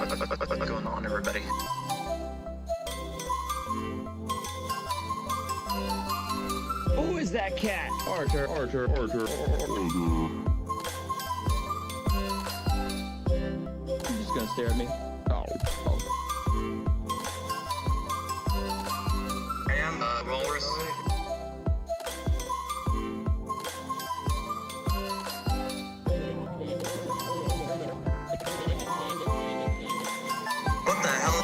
What's going on, everybody? Who is that cat? Archer. He's just gonna stare at me. Oh. I am walrus. What the hell?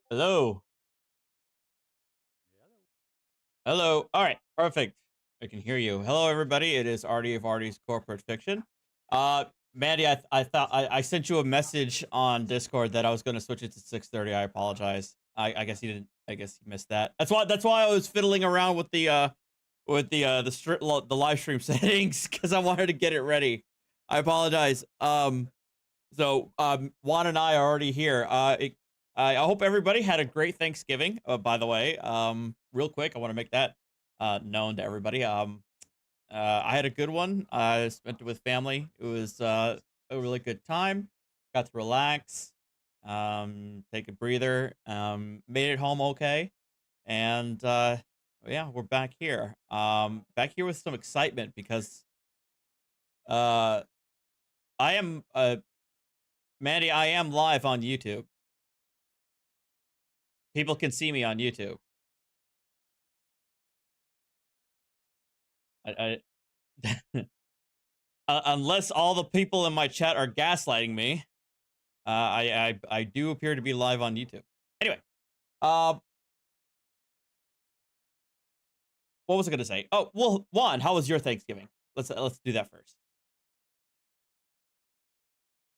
Hello. Hello. All right. Perfect. I can hear you. Hello, everybody. It is Artie of Artie's Corporate Fiction. Mandy, I thought I sent you a message on Discord that I was going to switch it to 6:30. I apologize. I guess you didn't. I guess you missed that. That's why I was fiddling around with the live stream settings because I wanted to get it ready. I apologize. Juan and I are already here. I hope everybody had a great Thanksgiving, by the way. Real quick, I want to make that known to everybody. I had a good one. I spent it with family. It was a really good time. Got to relax, take a breather, made it home okay. And yeah, we're back here. Back here with some excitement because I am, Mandy, I am live on YouTube. People can see me on YouTube. Unless all the people in my chat are gaslighting me, I do appear to be live on YouTube. Anyway, what was I gonna say? Oh, well, Juan, how was your Thanksgiving? Let's do that first.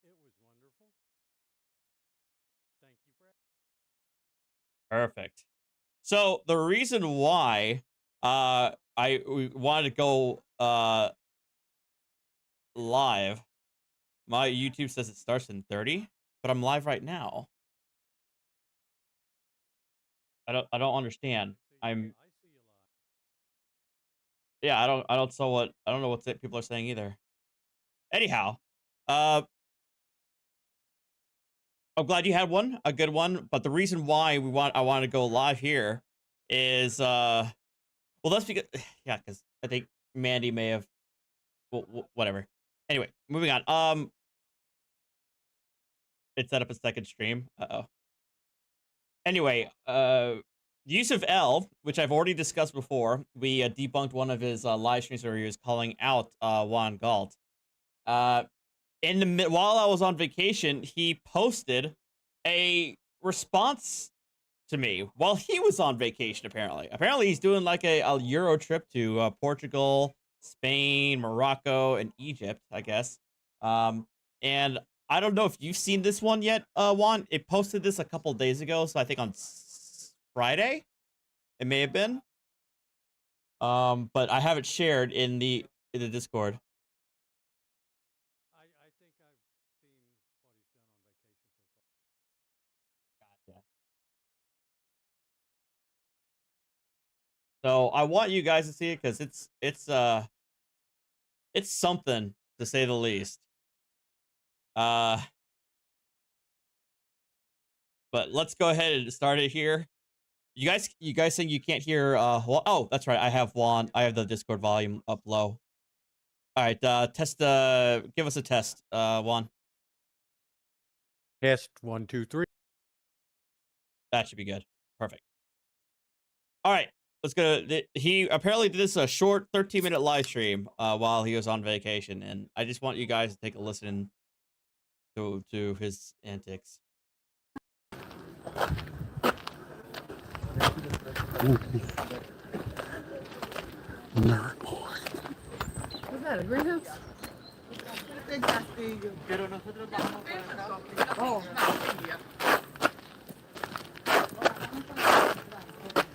It was wonderful. Thank you for. Perfect. So the reason why we wanted to go live, my YouTube says it starts in 30, but I'm live right now. I don't understand. I'm I see you live. yeah, I don't know what people are saying either. Anyhow, I'm glad you had a good one. But the reason why I want to go live here is well, that's because yeah, because I think Mandy may have whatever. Anyway, moving on. It set up a second stream. Anyway, Yusuf L, which I've already discussed before, we debunked one of his live streams where he was calling out Juan Galt. While I was on vacation, he posted a response to me while he was on vacation. Apparently he's doing like a Euro trip to Portugal, Spain, Morocco, and Egypt, I guess. And I don't know if you've seen this one yet, Juan. It posted this a couple days ago, so I think on Friday it may have been. But I have it shared in the Discord. I think I've seen what he's done on vacation so far. Gotcha. So I want you guys to see it because it's something to say the least. But let's go ahead and start it here. You guys saying you can't hear well, oh, that's right. I have the Discord volume up low. All right, test give us a test, Juan. Test 1, 2, 3. That should be good. Perfect. All right, let's go. He apparently did this a short 13-minute live stream while he was on vacation, and I just want you guys to take a listen to his antics. Was that a greenhouse? Oh.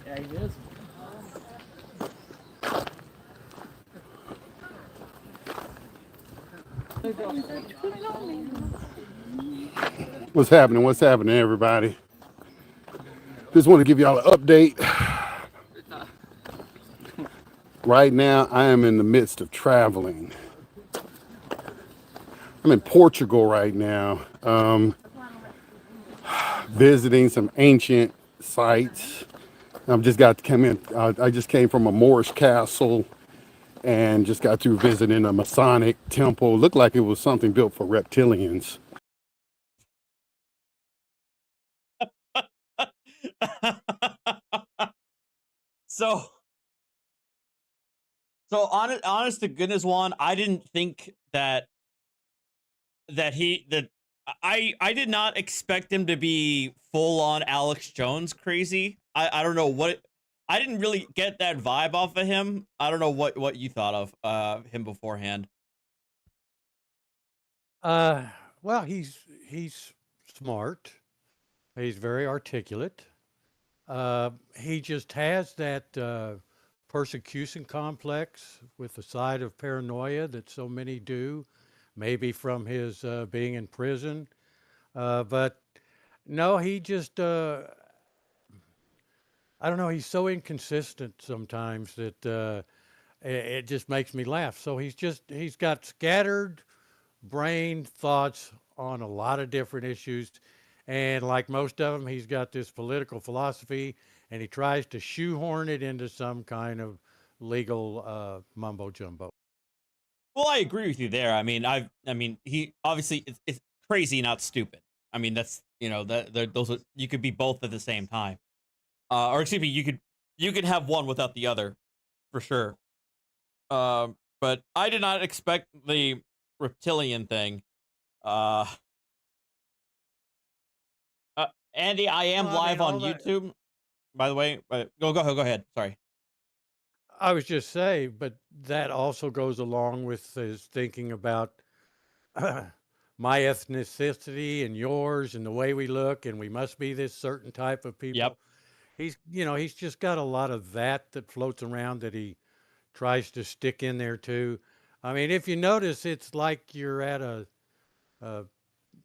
Yeah, he is. What's happening? What's happening, everybody? Just want to give y'all an update. Right now, I am in the midst of traveling. I'm in Portugal right now, visiting some ancient sites. I just came from a Moorish castle and just got through visiting a Masonic temple. Looked like it was something built for reptilians. So honest to goodness, Juan, I didn't think that I did not expect him to be full on Alex Jones crazy. I don't know what I didn't really get that vibe off of him. I don't know what you thought of him beforehand. Well, he's smart. He's very articulate. He just has that persecution complex with the side of paranoia that so many do, maybe from his being in prison. But no, he just, I don't know, he's so inconsistent sometimes that it just makes me laugh. So he's got scattered brain thoughts on a lot of different issues. And like most of them, he's got this political philosophy and he tries to shoehorn it into some kind of legal mumbo jumbo. Well, I agree with you there. I mean, he obviously it's crazy, not stupid. I mean, that's those are, you could be both at the same time. Or excuse me, you could have one without the other, for sure. But I did not expect the reptilian thing. Andy, I am Well, I live mean, on all that, YouTube, by the way. Go ahead. Sorry. I was just saying, but that also goes along with his thinking about my ethnicity and yours and the way we look, and we must be this certain type of Yep. people. He's just got a lot of that floats around that he tries to stick in there too. I mean, if you notice, it's like you're at a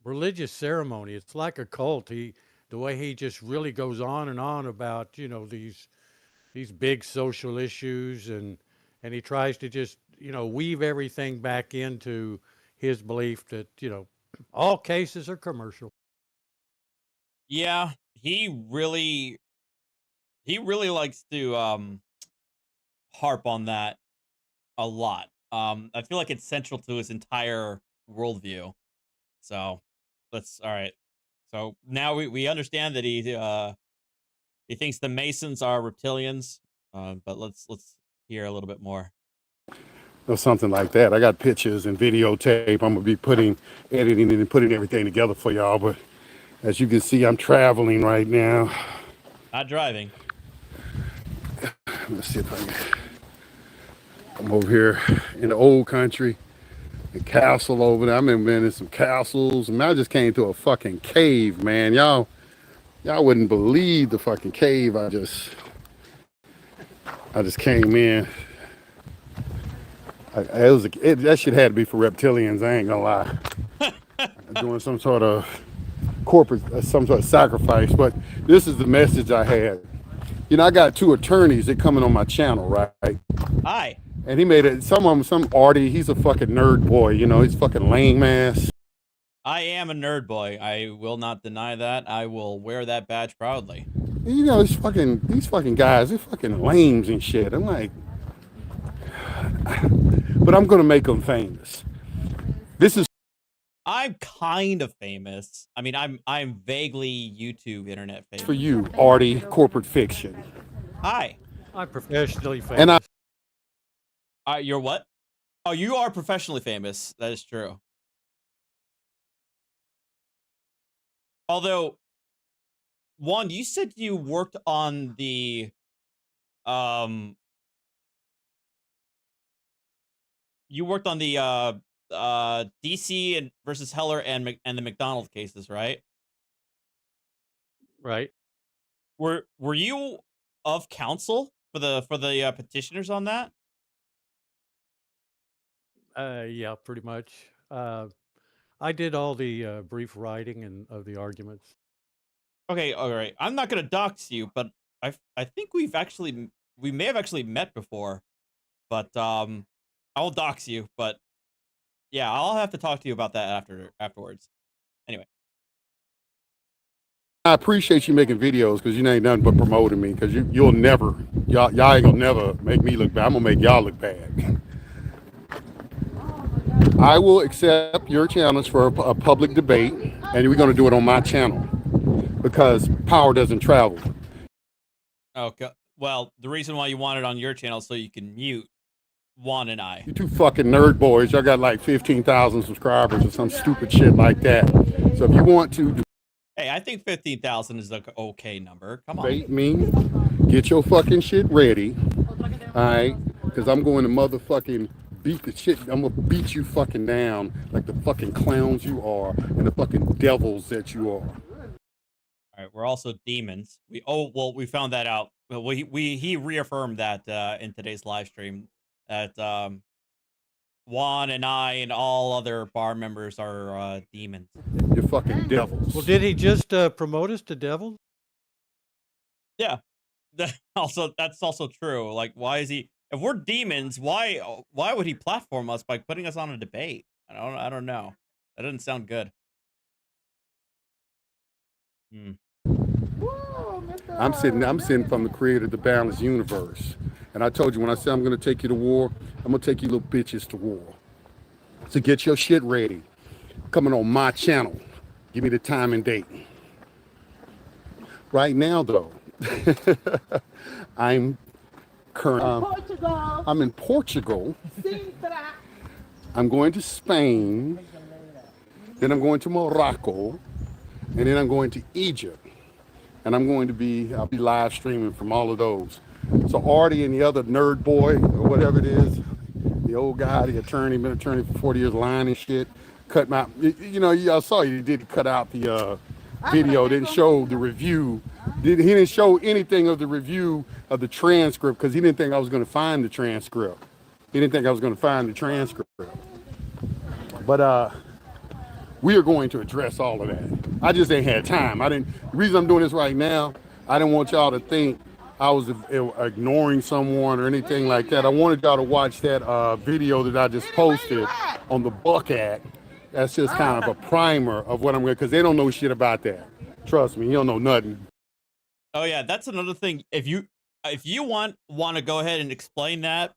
religious ceremony. It's like a cult. The way he just really goes on and on about these big social issues, and he tries to just weave everything back into his belief that all cases are commercial. Yeah, he really likes to harp on that a lot. I feel like it's central to his entire worldview. So let's all right. So now we understand that he thinks the Masons are reptilians. But let's hear a little bit more. Or something like that. I got pictures and videotape. I'm gonna be editing and putting everything together for y'all. But as you can see, I'm traveling right now. Not driving. Let's see if I can. I'm over here in the old country, the castle over there. I've been in some castles. I mean, I just came to a fucking cave, man. Y'all wouldn't believe the fucking cave I just came in. That shit had to be for reptilians. I ain't gonna lie. Doing some sort of some sort of sacrifice. But this is the message I had. I got two attorneys that coming on my channel, right? Hi. And he made it. Some arty. He's a fucking nerd boy. He's fucking lame ass. I am a nerd boy. I will not deny that. I will wear that badge proudly. These fucking guys, they're fucking lames and shit. I'm like, but I'm gonna make them famous. This is I'm kind of famous. I mean, I'm vaguely YouTube internet famous. for you, arty corporate fiction. Hi. I'm professionally famous. And You're what? Oh, you are professionally famous. That is true. Although, Juan, you said you worked on the DC and versus Heller and the McDonald cases, right? Right? Were you of counsel for the petitioners on that? Yeah, pretty much. I did all the brief writing and of the arguments. Okay, all right. I'm not gonna dox you, but I think we may have actually met before, but I won't dox you, but yeah, I'll have to talk to you about that afterwards. Anyway. I appreciate you making videos because you ain't nothing but promoting me because y'all ain't gonna never make me look bad. I'm gonna make y'all look bad. I will accept your challenge for a public debate, and we're gonna do it on my channel because power doesn't travel. Okay. Well, the reason why you want it on your channel is so you can mute Juan and I. You two fucking nerd boys, y'all got like 15,000 subscribers or some stupid shit like that. So if you want to Hey, I think 15,000 is an okay number. Come on. debate me, get your fucking shit ready, all right? Because I'm going to motherfucking beat the shit. I'm gonna beat you fucking down like the fucking clowns you are and the fucking devils that you are. All right, we're also demons. We found that out. Well, he reaffirmed that in today's live stream that Juan and I and all other bar members are demons. You're fucking devils. Well, did he just promote us to devil? Yeah. That's also true. Like, why is he? If we're demons, why would he platform us by putting us on a debate? I don't know. That doesn't sound good. Hmm. I'm sitting from the creator of the balanced universe. And I told you when I said I'm gonna take you to war, I'm gonna take you little bitches to war. So get your shit ready. Coming on my channel. Give me the time and date. Right now though, I'm in Portugal. I'm going to Spain. Then I'm going to Morocco. And then I'm going to Egypt. And I'll be live streaming from all of those. So Artie and the other nerd boy, or whatever it is, the old guy, the attorney, been attorney for 40 years, lying and shit, cut my, I saw you did cut out the video, didn't show the review. He didn't show anything of the review of the transcript because he didn't think I was going to find the transcript. But we are going to address all of that. I just ain't had time. The reason I'm doing this right now, I didn't want y'all to think I was ignoring someone or anything like that. I wanted y'all to watch that video that I just posted on the Buck Act. That's just kind of a primer of what I'm going to, because they don't know shit about that. Trust me, you don't know nothing. Oh yeah, that's another thing. If you want to go ahead and explain that,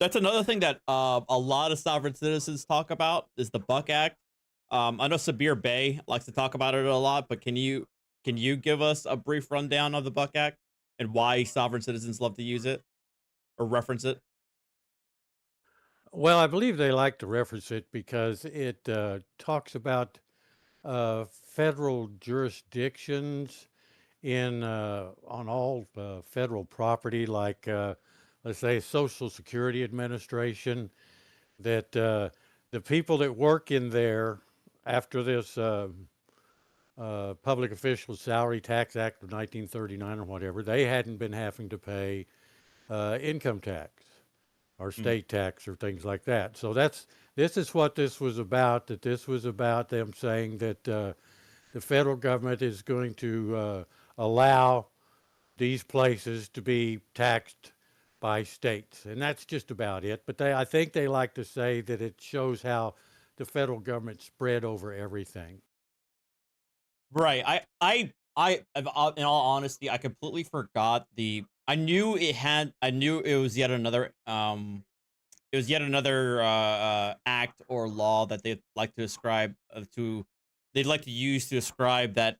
that's another thing that a lot of sovereign citizens talk about is the Buck Act. I know Sabir Bey likes to talk about it a lot, but can you give us a brief rundown of the Buck Act and why sovereign citizens love to use it or reference it? Well, I believe they like to reference it because it talks about federal jurisdictions on all federal property, like let's say Social Security Administration, that the people that work in there after this Public Official Salary Tax Act of 1939 or whatever, they hadn't been having to pay income tax or state tax or things like that. So this is what this was about, that this was about them saying that the federal government is going to allow these places to be taxed by states. And that's just about it. But I think they like to say that it shows how the federal government spread over everything. Right. In all honesty, I completely forgot I knew it was yet another act or law that they'd like to ascribe they'd like to use to ascribe that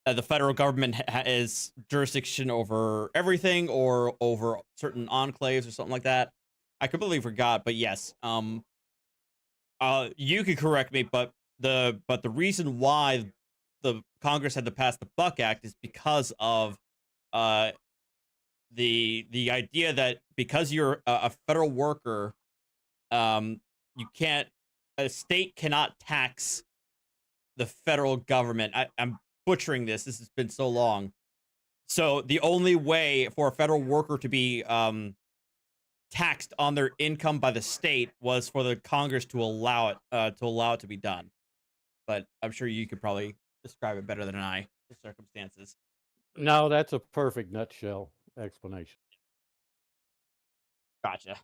the federal government is jurisdiction over everything or over certain enclaves or something like that. I completely forgot, but yes, you could correct me, but the reason why the Congress had to pass the Buck Act is because of the idea that because you're a federal worker, you can't a state cannot tax the federal government. I'm butchering this. This has been so long. So the only way for a federal worker to be taxed on their income by the state was for the Congress to allow it to be done. But I'm sure you could probably describe it better than I, the circumstances. No, that's a perfect nutshell explanation. Gotcha.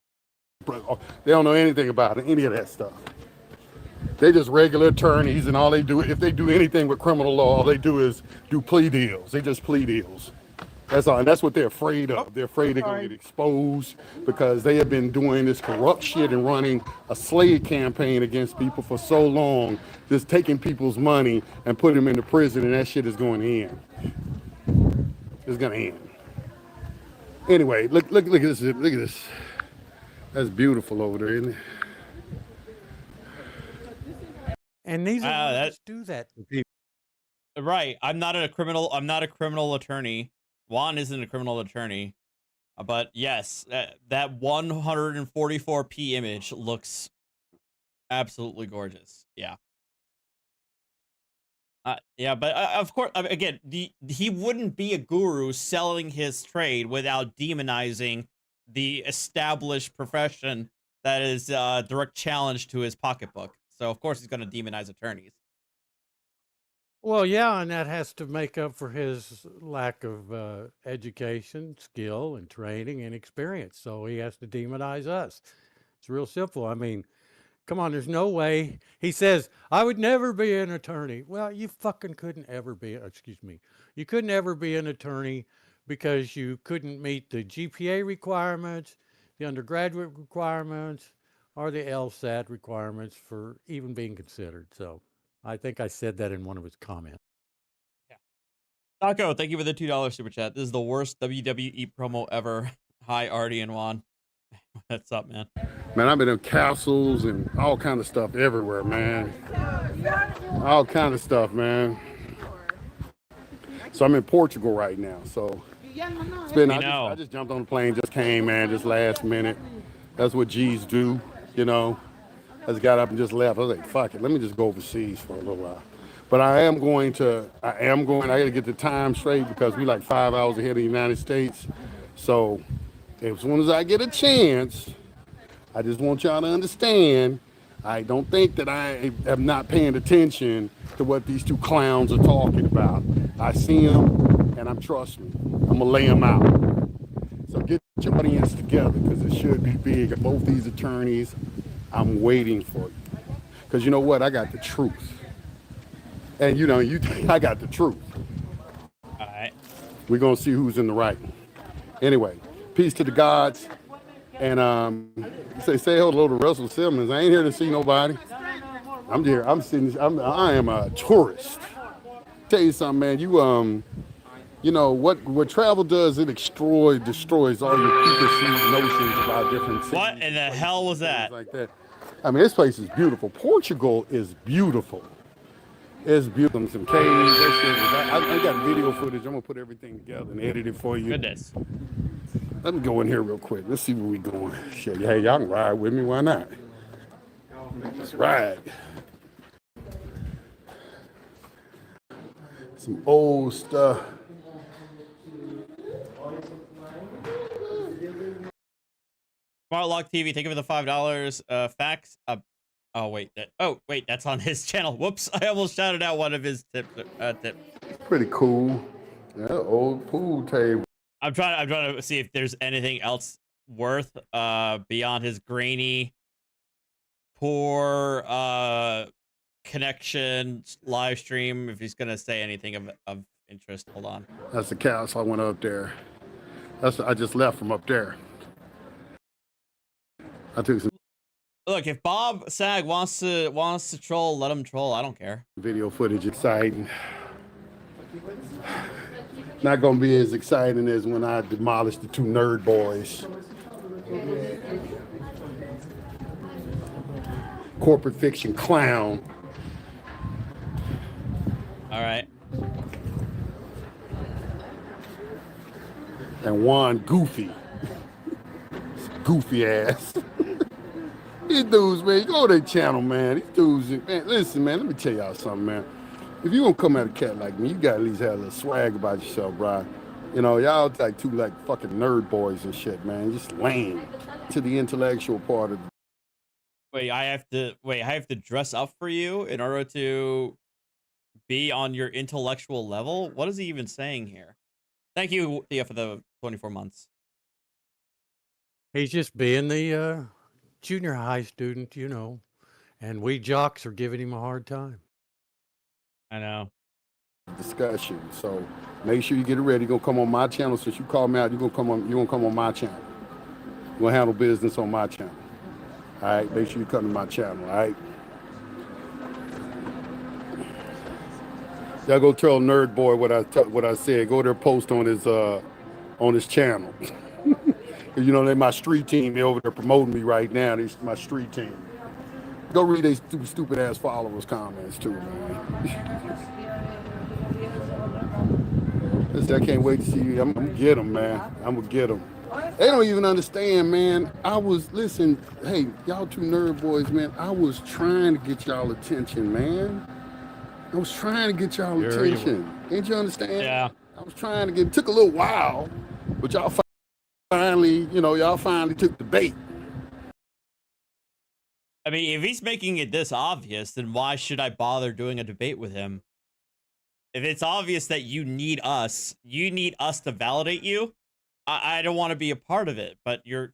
They don't know anything about it, any of that stuff. They just regular attorneys, and all they do, if they do anything with criminal law, all they do is do plea deals. They just plea deals. That's all, and that's what they're afraid of. They're afraid they're gonna get exposed because they have been doing this corrupt shit and running a slave campaign against people for so long, just taking people's money and putting them into prison, and that shit is going to end. It's gonna end. Anyway, look at this. Look at this. That's beautiful over there, isn't it? And these Wow, lawyers do that to people. Right. I'm not a criminal attorney. Juan isn't a criminal attorney. But yes, that 144p image looks absolutely gorgeous. Yeah. Yeah, but of course, again, he wouldn't be a guru selling his trade without demonizing the established profession that is direct challenge to his pocketbook. So of course he's going to demonize attorneys. Well, yeah, and that has to make up for his lack of education, skill, and training and experience. So he has to demonize us. It's real simple. I mean, come on, there's no way. He says, I would never be an attorney. Well, you fucking couldn't ever be, you couldn't ever be an attorney because you couldn't meet the GPA requirements, the undergraduate requirements, or the LSAT requirements for even being considered. So I think I said that in one of his comments. Yeah. Taco, thank you for the $2 super chat. This is the worst WWE promo ever. Hi, Artie and Juan. What's up, man? Man, I've been in castles and all kind of stuff everywhere, man. All kind of stuff, man. So I'm in Portugal right now. So it's been. I just jumped on the plane, just came, man, just last minute. That's what G's do, you know. I just got up and just left. I was like, fuck it, let me just go overseas for a little while. But I got to get the time straight because we like 5 hours ahead of the United States. So as soon as I get a chance, I just want y'all to understand, I don't think that I am not paying attention to what these two clowns are talking about. I see them, and trust me, I'm going to lay them out. So get your audience together because it should be big. Both these attorneys, I'm waiting for you. Because you know what? I got the truth. And I got the truth. All right. We're going to see who's in the right. Anyway, peace to the gods. And say hello to Russell Simmons. I ain't here to see nobody. I'm here. I am a tourist. Tell you something, man. You know what travel does? It destroys all your preconceived notions about different cities. What in the hell was that? Like that. I mean, this place is beautiful. Portugal is beautiful. It's beautiful. Some caves. I got video footage. I'm gonna put everything together and edit it for you. Goodness. Let me go in here real quick. Let's see where we going. Shit, hey, y'all can ride with me. Why not? Let's ride. Some old stuff. Smart Lock TV, thank you for the $5. Facts. Oh wait, that's on his channel. Whoops, I almost shouted out one of his tips. Pretty cool. Yeah, old pool table. I'm trying to see if there's anything else worth beyond his grainy, poor connection live stream. If he's gonna say anything of interest, hold on. That's the castle I went up there. I just left from up there. I took some. Look, if Bob Sag wants to troll, let him troll. I don't care. Video footage exciting. Not gonna be as exciting as when I demolished the two nerd boys. Corporate fiction clown. All right. and one goofy. Goofy ass. These dudes, man, go to their channel, man. These dudes, man, listen, man, let me tell y'all something, man. If you gonna come at a cat like me, you gotta at least have a little swag about yourself, bro. You know, y'all like two like fucking nerd boys and shit, man. Just lame to the intellectual part of the Wait, I have to dress up for you in order to be on your intellectual level? What is he even saying here? Thank you, Thea, for the 24 months. He's just being the junior high student, you know, and we jocks are giving him a hard time. I know. discussion. So make sure you get it ready. You're gonna come on my channel. Since you called me out, you're gonna come on my channel. You're gonna handle business on my channel. All right, make sure you come to my channel, all right? Y'all go tell Nerd Boy what I said. Go there, post on his channel. You know, they're my street team. They're over there promoting me right now. They're my street team. Go read these stupid ass followers' comments too, man. Listen, I can't wait to see you. I'm gonna get them, man. I'm gonna get them. They don't even understand, man. Listen, hey, y'all two nerd boys, man. I was trying to get y'all attention, man. I was trying to get y'all attention. Didn't you understand? Yeah. I was trying to get, it took a little while, but y'all finally took the bait. I mean, if he's making it this obvious, then why should I bother doing a debate with him? If it's obvious that you need us to validate you, I don't want to be a part of it. But you're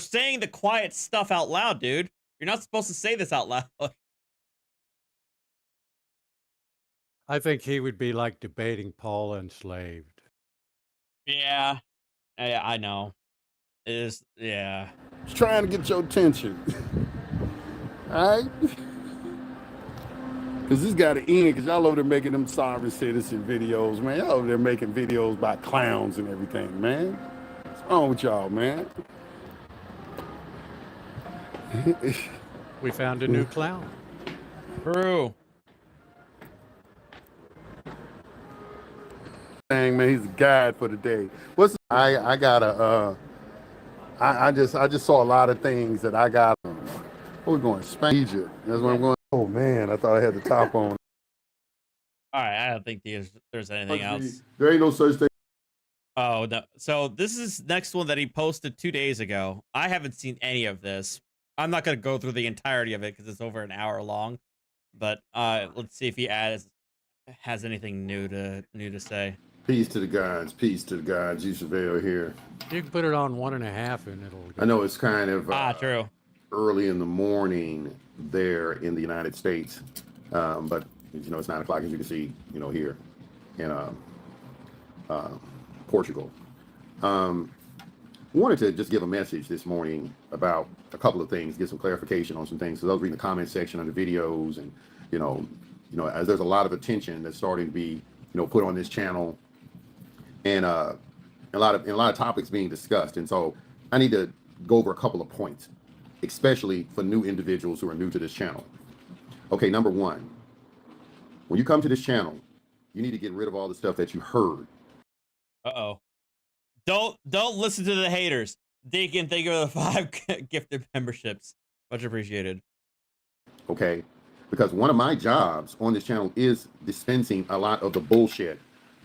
saying the quiet stuff out loud, dude. You're not supposed to say this out loud. I think he would be like debating Paul Enslaved. Yeah, I know. It is, yeah. Just trying to get your attention. All right? Because this got to end, because y'all over there making them sovereign citizen videos, man. Y'all over there making videos by clowns and everything, man. What's wrong with y'all, man? We found a new clown. True. Dang, man, he's a guide for the day. I just saw a lot of things that I got. We're going Spain, Egypt. That's where I'm going. Oh man, I thought I had the top on. All right, I don't think there's anything else. There ain't no such thing. Oh no! So this is next one that he posted 2 days ago. I haven't seen any of this. I'm not gonna go through the entirety of it because it's over an hour long. But let's see if he has anything new to say. Peace to the gods. Peace to the gods. You surveil here. You can put it on 1.5 and it'll. I know it's kind of True. Early in the morning there in the United States, but you know it's 9 o'clock as you can see, you know, here in Portugal. Wanted to just give a message this morning about a couple of things, get some clarification on some things. So I was reading the comment section on the videos, and you know, as there's a lot of attention that's starting to be, put on this channel, and a lot of topics being discussed, and so I need to go over a couple of points, especially for new individuals who are new to this channel. Okay, number one, when you come to this channel, you need to get rid of all the stuff that you heard. Uh-oh. Don't listen to the haters. Deacon, thank you for the 5 gifted memberships. Much appreciated. Okay, because one of my jobs on this channel is dispensing a lot of the bullshit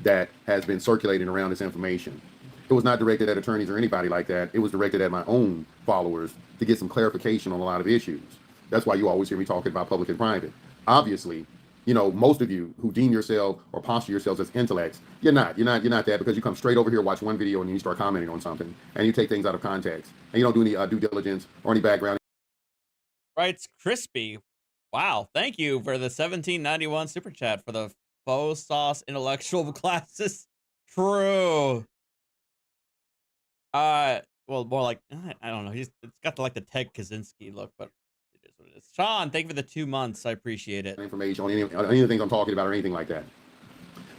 that has been circulating around this information. It was not directed at attorneys or anybody like that. It was directed at my own followers to get some clarification on a lot of issues. That's why you always hear me talking about public and private. Obviously, most of you who deem yourself or posture yourselves as intellects, you're not that, because you come straight over here, watch one video, and you start commenting on something, and you take things out of context, and you don't do any due diligence or any background. Writes Crispy. Wow, thank you for the 1791 super chat for the faux sauce intellectual classes. True. Well, more like, I don't know. It's got the Ted Kaczynski look, but it is what it is. Sean, thank you for the 2 months. I appreciate it. Information on any of the things I'm talking about or anything like that.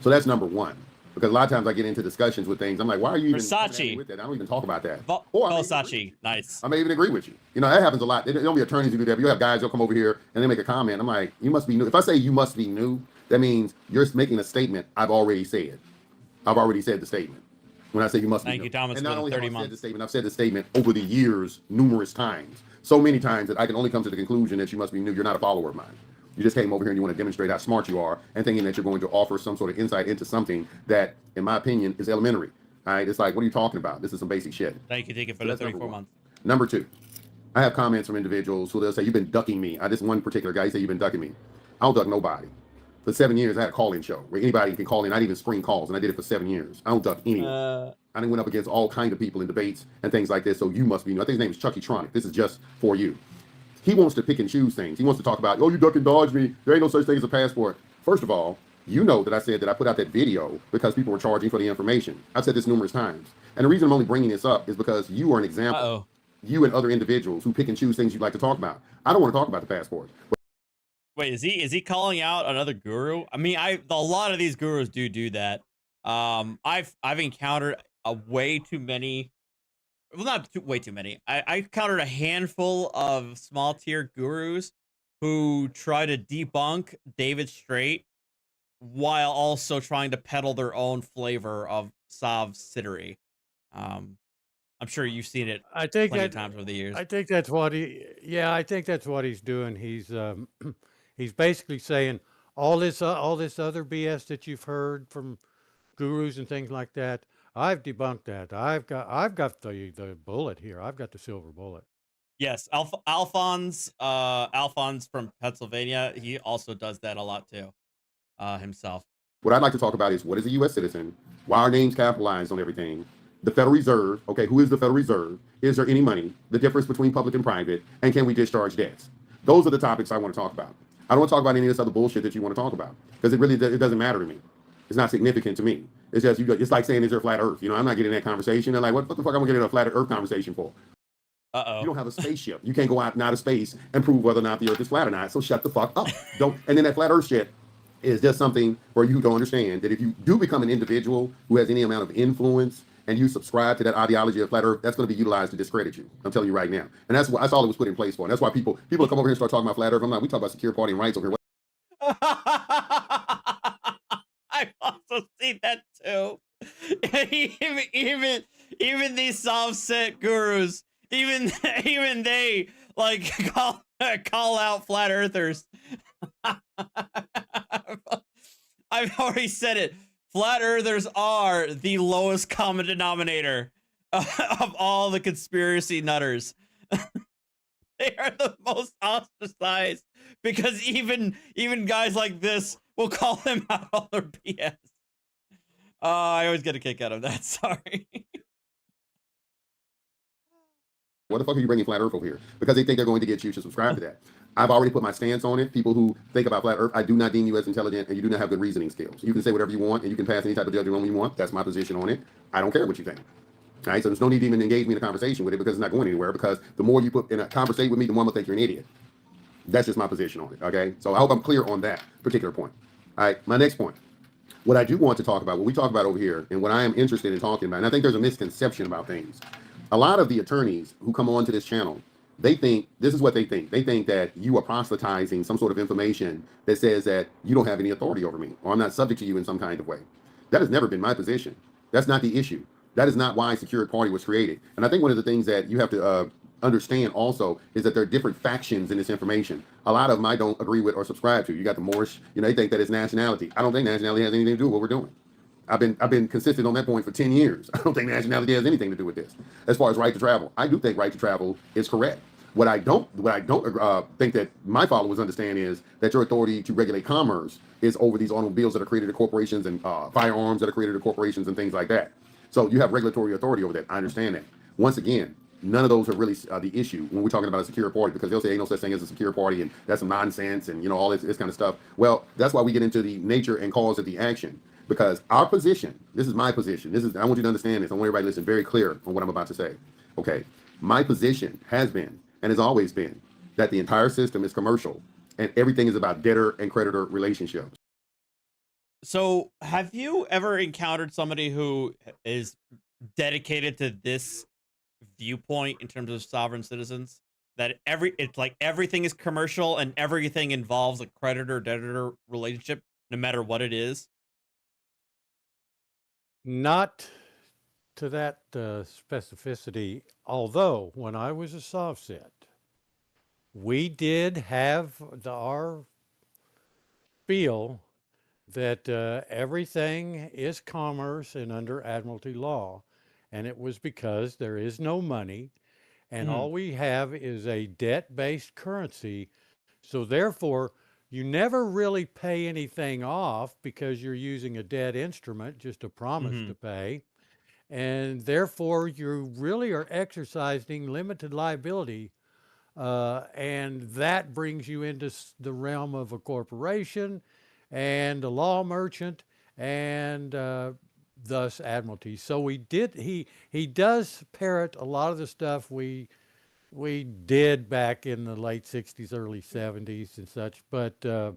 So that's number one. Because a lot of times I get into discussions with things, I'm like, why are you even Versace with that? I don't even talk about that. Versace, nice. I may even agree with you. That happens a lot. There don't be attorneys who do that. But you have guys who'll come over here and they make a comment. I'm like, you must be new. If I say you must be new, that means you're making a statement I've already said. I've already said the statement. when I say you must be Thank new. you, Thomas, And for not the only have 30 I said months. this statement, I've said this statement over the years numerous times. So many times that I can only come to the conclusion that you must be new. You're not a follower of mine. You just came over here and you want to demonstrate how smart you are and thinking that you're going to offer some sort of insight into something that, in my opinion, is elementary. All right, it's like, what are you talking about? This is some basic shit. Thank you, Deacon, for So the that's number 34 one. months. Number two, I have comments from individuals who they'll say, you've been ducking me. This one particular guy, he said, you've been ducking me. I don't duck nobody. For 7 years, I had a call-in show where anybody can call in. I didn't even screen calls, and I did it for 7 years. I don't duck anyone. I went up against all kinds of people in debates and things like this, so you must be new. I think his name is Chucky Tronic. This is just for you. He wants to pick and choose things. He wants to talk about, oh, you duck and dodge me. There ain't no such thing as a passport. First of all, you know that I said that I put out that video because people were charging for the information. I've said this numerous times. And the reason I'm only bringing this up is because you are an example. Uh-oh. You and other individuals who pick and choose things you'd like to talk about. I don't want to talk about the passport. Wait, is he calling out another guru? I mean, a lot of these gurus do that. I've encountered way too many. Well, not way too many. I encountered a handful of small tier gurus who try to debunk David Straight while also trying to peddle their own flavor of Sov-citery. I'm sure you've seen it I think plenty of that times over the years. I think that's what I think that's what he's doing. He's he's basically saying all this other BS that you've heard from gurus and things like that. I've debunked that. I've got the bullet here. I've got the silver bullet. Yes, Alphonse from Pennsylvania, he also does that a lot too, himself. What I'd like to talk about is what is a U.S. citizen? Why are names capitalized on everything? The Federal Reserve, okay, who is the Federal Reserve? Is there any money? The difference between public and private? And can we discharge debts? Those are the topics I want to talk about. I don't want to talk about any of this other bullshit that you want to talk about because it doesn't matter to me. It's not significant to me. It's just, it's like saying, is there a flat earth? You know, I'm not getting that conversation. They're like, what the fuck am I going to get in a flat earth conversation for? Uh-oh. You don't have a spaceship. You can't go out in outer space and prove whether or not the earth is flat or not. So shut the fuck up. And then that flat earth shit is just something for you to understand that if you do become an individual who has any amount of influence and you subscribe to that ideology of flat earth, that's going to be utilized to discredit you. I'm telling you right now. And that's all it was put in place for. And that's why people come over here and start talking about flat earth. I'm like, we talk about secure party and rights over here. I've also seen that too. even these soft-set gurus, even they like call out flat earthers. I've already said it. Flat earthers are the lowest common denominator of all the conspiracy nutters. They are the most ostracized because even guys like this will call them out on their BS. I always get a kick out of that. Sorry. What the fuck are you bringing flat earth over here? Because they think they're going to get you to subscribe to that. I've already put my stance on it. People who think about flat earth, I do not deem you as intelligent and you do not have good reasoning skills. You can say whatever you want and you can pass any type of judgment on you want. That's my position on it. I don't care what you think. All right, so there's no need to even engage me in a conversation with it because it's not going anywhere because the more you put in a conversation with me, the more I'm going to think you're an idiot. That's just my position on it, okay? So I hope I'm clear on that particular point. All right, my next point. What I do want to talk about, what we talk about over here, and what I am interested in talking about, and I think there's a misconception about things. A lot of the attorneys who come on to this channel, they think, this is what they think. They think that you are proselytizing some sort of information that says that you don't have any authority over me, or I'm not subject to you in some kind of way. That has never been my position. That's not the issue. That is not why Secured Party was created. And I think one of the things that you have to understand also is that there are different factions in this information. A lot of them I don't agree with or subscribe to. You got the Moorish, they think that it's nationality. I don't think nationality has anything to do with what we're doing. I've been consistent on that point for 10 years. I don't think nationality has anything to do with this. As far as right to travel, I do think right to travel is correct. What I don't think that my followers understand is that your authority to regulate commerce is over these automobiles that are created to corporations and firearms that are created to corporations and things like that. So you have regulatory authority over that. I understand that. Once again, none of those are really the issue when we're talking about a secure party, because they'll say ain't no such thing as a secure party and that's some nonsense and all this kind of stuff. Well, that's why we get into the nature and cause of the action, because our position, this is my position. I want you to understand this. I want everybody to listen very clear on what I'm about to say. Okay. My position has been and has always been that the entire system is commercial and everything is about debtor and creditor relationships. So have you ever encountered somebody who is dedicated to this viewpoint in terms of sovereign citizens, that it's like everything is commercial and everything involves a creditor-debtor relationship, no matter what it is? Not specificity, although when I was a soft set, we did have our feel that everything is commerce and under admiralty law. And it was because there is no money and Mhm. all we have is a debt based currency. So, therefore, you never really pay anything off because you're using a debt instrument, just a promise Mhm. to pay. And therefore, you really are exercising limited liability. And that brings you into the realm of a corporation and a law merchant and thus admiralty. So he does parrot a lot of the stuff we did back in the late 60s, early 70s and such. Uh,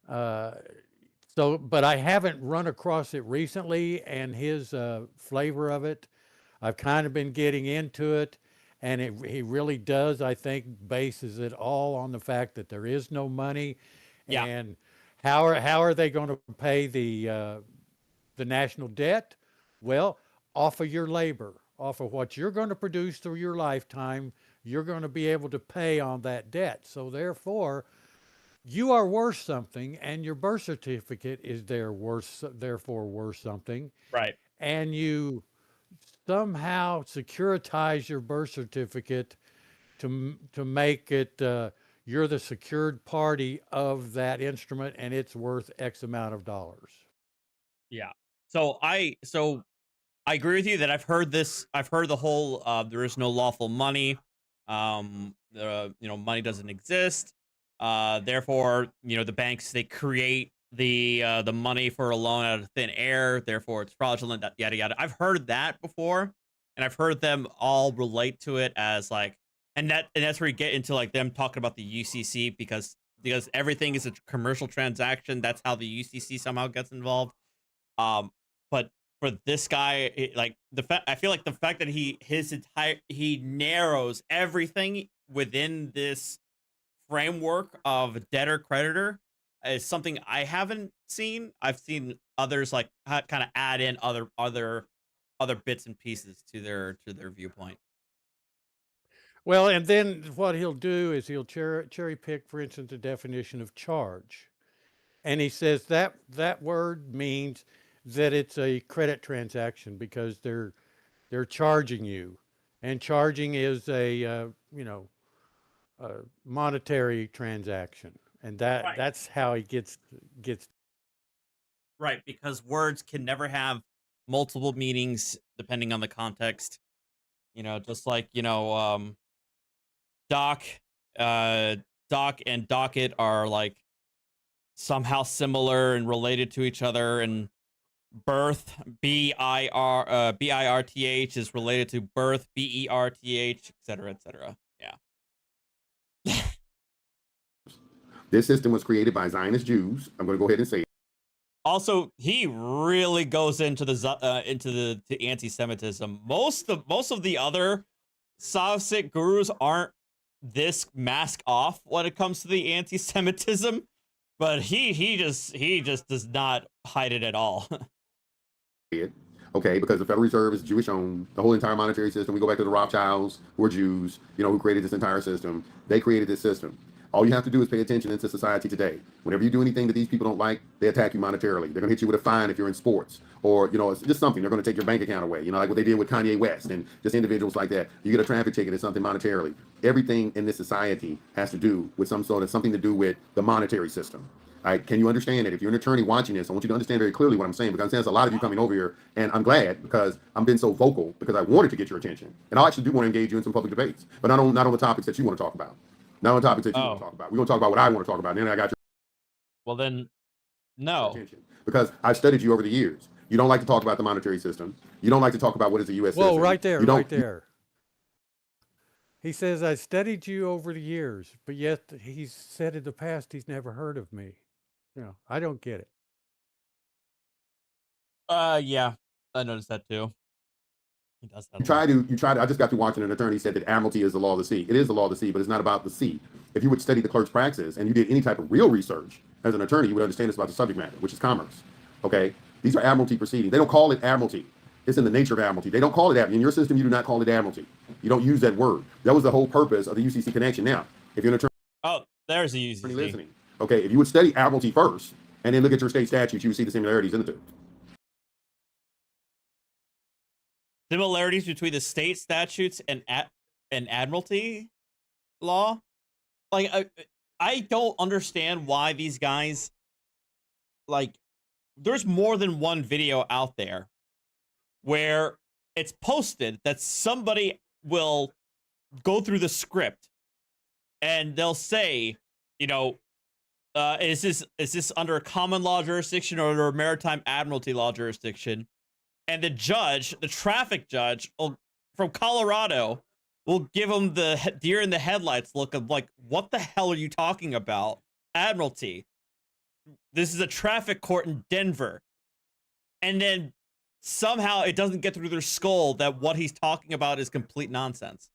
but I haven't run across it recently, and his flavor of it, I've kind of been getting into it, and he really does, I think, bases it all on the fact that there is no money, Yeah. and how are they going to pay the national debt? Well, off of your labor, off of what you're going to produce through your lifetime, you're going to be able to pay on that debt. So therefore, you are worth something, and your birth certificate is therefore worth something, Right. and you somehow securitize your birth certificate to make it you're the secured party of that instrument, and it's worth X amount of dollars. Yeah. So I agree with you that I've heard this. I've heard the whole there is no lawful money. Money doesn't exist. Therefore, the banks, they create the money for a loan out of thin air. Therefore, it's fraudulent. Yada yada. I've heard that before, and I've heard them all relate to it as like, and that's where you get into like them talking about the UCC because everything is a commercial transaction. That's how the UCC somehow gets involved. But for this guy, like I feel like the fact that he narrows everything within this framework of debtor creditor is something I haven't seen. I've seen others like kind of add in other bits and pieces to their viewpoint. Well, and then what he'll do is he'll cherry pick, for instance, the definition of charge. And he says that word means that it's a credit transaction because they're charging you, and charging is a monetary transaction, and Right. that's how he gets. Right, because words can never have multiple meanings depending on the context. Just like, doc, uh, doc and docket are like somehow similar and related to each other, and birth, birth is related to birth, berth, etc., etc. Yeah. This system was created by Zionist Jews. I'm going to go ahead and say it. Also, he really goes into the anti-Semitism. Most of the other Savsik gurus aren't this mask off when it comes to the anti-Semitism, but he just does not hide it at all. Okay, because the Federal Reserve is Jewish owned. The whole entire monetary system, we go back to the Rothschilds, who are Jews, who created this entire system. They created this system. All you have to do is pay attention into society today. Whenever you do anything that these people don't like, they attack you monetarily. They're going to hit you with a fine if you're in sports, or it's just something. They're going to take your bank account away. Like what they did with Kanye West and just individuals like that. You get a traffic ticket or something monetarily. Everything in this society has to do with something to do with the monetary system. Can you understand it? If you're an attorney watching this, I want you to understand very clearly what I'm saying, because there's a lot of you coming over here, and I'm glad because I'm being so vocal because I wanted to get your attention, and I actually do want to engage you in some public debates, but not on the topics that you want to talk about. Not on topics that you want to talk about. We're going to talk about what I want to talk about, and then I got your Well then, no. attention because I've studied you over the years. You don't like to talk about the monetary system. You don't like to talk about what is the U.S. Well, system. right there, You don't, right there. He says, I studied you over the years, but yet he's said in the past he's never heard of me. I don't get it. Yeah, I noticed that too. He does that. You try to. I just got to watching an attorney said that admiralty is the law of the sea. It is the law of the sea, but it's not about the sea. If you would study the clerk's praxis and you did any type of real research as an attorney, you would understand it's about the subject matter, which is commerce. Okay, these are admiralty proceedings. They don't call it admiralty. It's in the nature of admiralty. They don't call it admiralty. In your system, you do not call it admiralty. You don't use that word. That was the whole purpose of the UCC connection. Now, if you're an attorney Oh, there's a UCC. listening, okay, if you would study admiralty first and then look at your state statutes, you would see the similarities in the two. Similarities between the state statutes and admiralty law. Like, I don't understand why these guys, like, there's more than one video out there where it's posted that somebody will go through the script and they'll say, you know, is this under a common law jurisdiction or under a maritime admiralty law jurisdiction? And the judge, the traffic judge from Colorado, will give them the deer in the headlights look of like, what the hell are you talking about? Admiralty. This is a traffic court in Denver. And then somehow it doesn't get through their skull that what he's talking about is complete nonsense.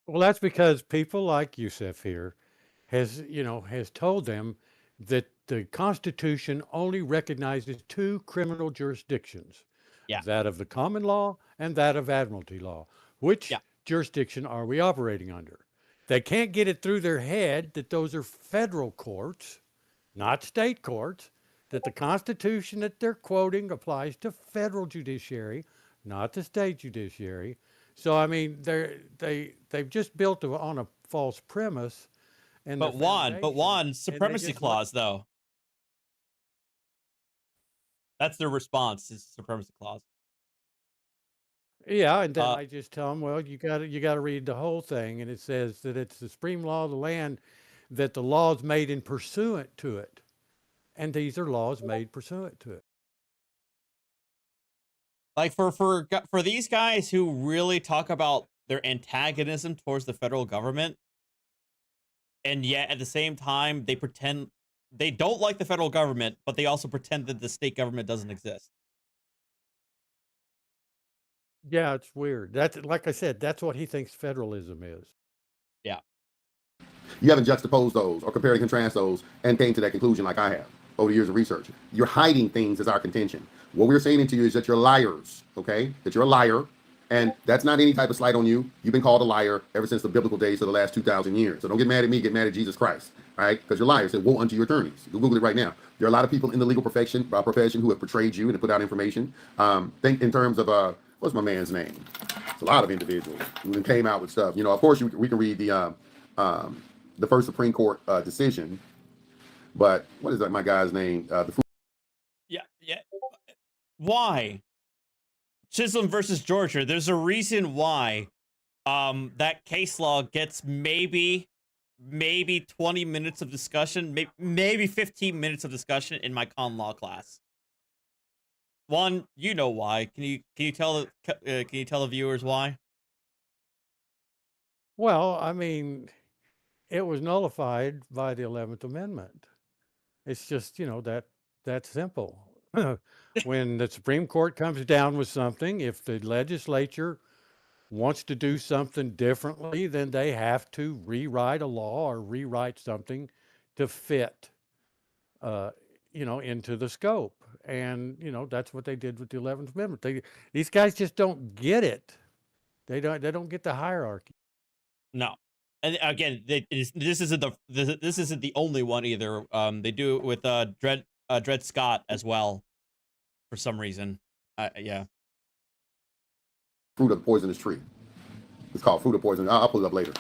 Well, that's because people like Yusef here has told them that the Constitution only recognizes two criminal jurisdictions. Yeah. That of the common law and that of admiralty law. Which jurisdiction are we operating under? They can't get it through their head that those are federal courts, not state courts, that the Constitution that they're quoting applies to federal judiciary, not the state judiciary. So, I mean, they've just built on a false premise. And But Juan, supremacy clause, though. That's their response, is supremacy clause. Yeah, and then I just tell them, well, you got to read the whole thing, and it says that it's the supreme law of the land, that the laws made in pursuant to it, and these are laws made pursuant to it. Like for these guys who really talk about their antagonism towards the federal government, and yet at the same time they pretend they don't like the federal government, but they also pretend that the state government doesn't exist. Yeah, it's weird. That's, like I said, that's what he thinks federalism is. Yeah. You haven't juxtaposed those or compared and contrast those and came to that conclusion like I have over years of research. You're hiding things is our contention. What we're saying to you is that you're liars, okay? That you're a liar, and that's not any type of slight on you. You've been called a liar ever since the biblical days of the last 2,000 years. So don't get mad at me, get mad at Jesus Christ, all right? Because you're liars. Say, woe unto your attorneys. Go Google it right now. There are a lot of people in the legal profession who have portrayed you and have put out information. Think in terms of, what's my man's name? It's a lot of individuals who came out with stuff. You know, of course, we can read the first Supreme Court decision, but what is that? My guy's name? Yeah. Why? Chisholm versus Georgia. There's a reason why that case law gets maybe 20 minutes of discussion, maybe 15 minutes of discussion in my con law class. One, you know why? Can you tell the viewers why? Well, I mean, it was nullified by the 11th Amendment. It's just, that simple. When the Supreme Court comes down with something, if the legislature wants to do something differently, then they have to rewrite a law or rewrite something to fit, into the scope. And, that's what they did with the 11th Amendment. These guys just don't get it. They don't get the hierarchy. No. And again, this isn't the only one either. They do it with Dred Scott as well, for some reason. Yeah. Fruit of the poisonous tree. It's called fruit of poison. I'll pull it up later.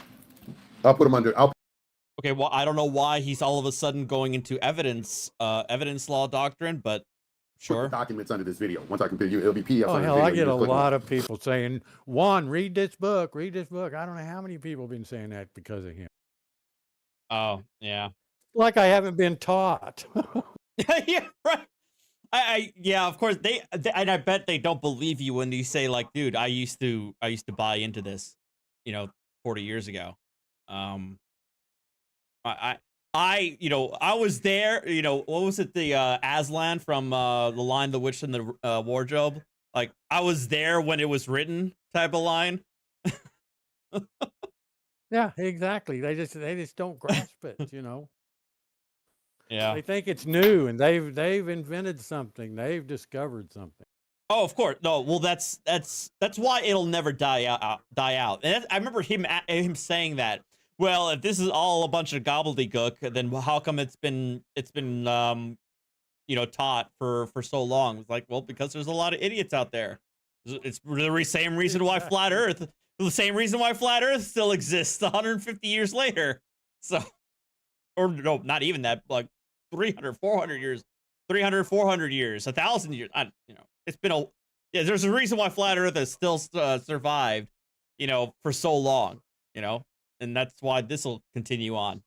I'll put them under. Okay. Well, I don't know why he's all of a sudden going into evidence law doctrine, but sure. Documents under this video. Once I compare you, it'll be PDF. Oh hell, I get a lot of people saying, "Juan, read this book. Read this book." I don't know how many people have been saying that because of him. Oh yeah. Like I haven't been taught. Yeah, right. Yeah, of course they and I bet they don't believe you when you say like, dude, I used to buy into this, 40 years ago. I was there, what was it, the Aslan from The Lion, the Witch, and the Wardrobe? Like, I was there when it was written type of line. Yeah, exactly. They just don't grasp it, Yeah. They think it's new and they've invented something. They've discovered something. Oh, of course. No, well, that's why it'll never die out. Die out. And I remember him saying that. Well, if this is all a bunch of gobbledygook, then how come it's been taught for so long? It's like, well, because there's a lot of idiots out there. It's the same reason why flat Earth, the same reason why flat Earth still exists 150 years later. So, or no, not even that, like 300, 400 years, 300, 400 years, 1,000 years. It's been there's a reason why flat Earth has still survived, for so long, and that's why this will continue on.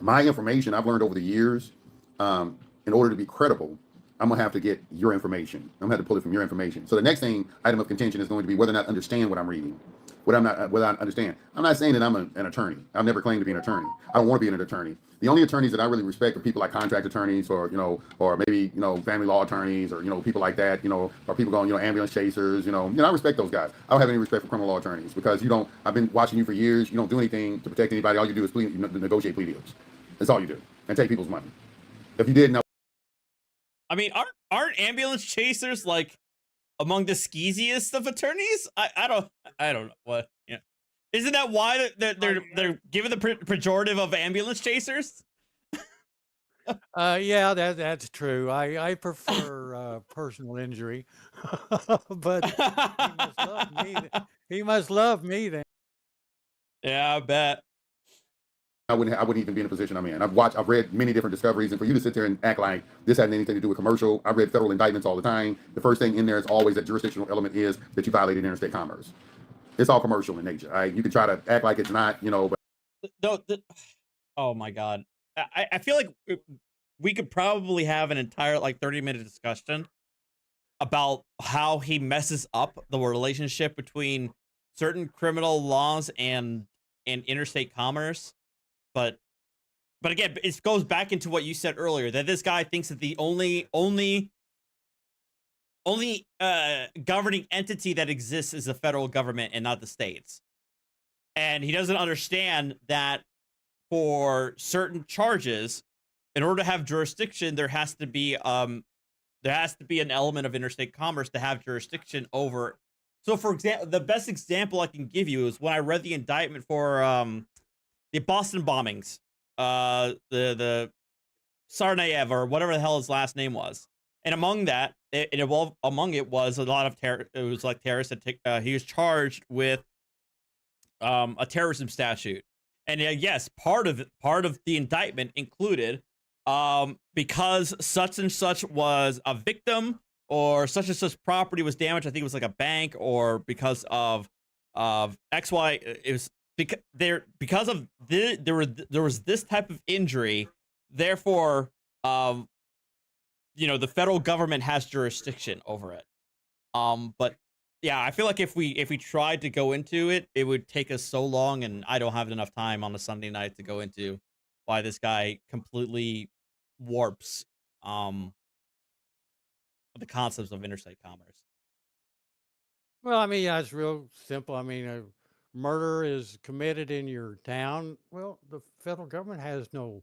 My information I've learned over the years, in order to be credible, I'm gonna have to get your information. I'm gonna have to pull it from your information. So the next item of contention is going to be whether or not I understand what I'm reading. Whether I understand. I'm not saying that I'm an attorney. I've never claimed to be an attorney. I don't want to be an attorney. The only attorneys that I really respect are people like contract attorneys, or or maybe family law attorneys, or people like that, or people going ambulance chasers. I respect those guys. I don't have any respect for criminal law attorneys, because I've been watching you for years. You don't do anything to protect anybody. All you do is negotiate plea deals. That's all you do, and take people's money. If you didn't know. I mean, aren't ambulance chasers like among the skeeziest of attorneys? I don't know what. Yeah, isn't that why they're given the pejorative of ambulance chasers? Yeah, that's true. I prefer personal injury, but he must love me then. Yeah, I bet. I wouldn't even be in the position I'm in. I've read many different discoveries, and for you to sit there and act like this had anything to do with commercial, I've read federal indictments all the time. The first thing in there is always that jurisdictional element is that you violated interstate commerce. It's all commercial in nature. You can try to act like it's not, but oh my God. I feel like we could probably have an entire 30-minute discussion about how he messes up the relationship between certain criminal laws and interstate commerce. But again, it goes back into what you said earlier, that this guy thinks that the only governing entity that exists is the federal government and not the states. And he doesn't understand that for certain charges, in order to have jurisdiction, there has to be an element of interstate commerce to have jurisdiction over. So, for example, the best example I can give you is when I read the indictment for the Boston bombings, the Tsarnaev, or whatever the hell his last name was, and among it was a lot of terror. It was like terrorist. He was charged with a terrorism statute, and yes, part of the indictment included because such and such was a victim, or such and such property was damaged. I think it was like a bank, or because of XY. It was because of there was this type of injury, therefore the federal government has jurisdiction over it. But yeah, I feel like if we tried to go into it, it would take us so long, and I don't have enough time on a Sunday night to go into why this guy completely warps the concepts of interstate commerce. Well, I mean, yeah, it's real simple. I mean, a murder is committed in your town. Well, the federal government has no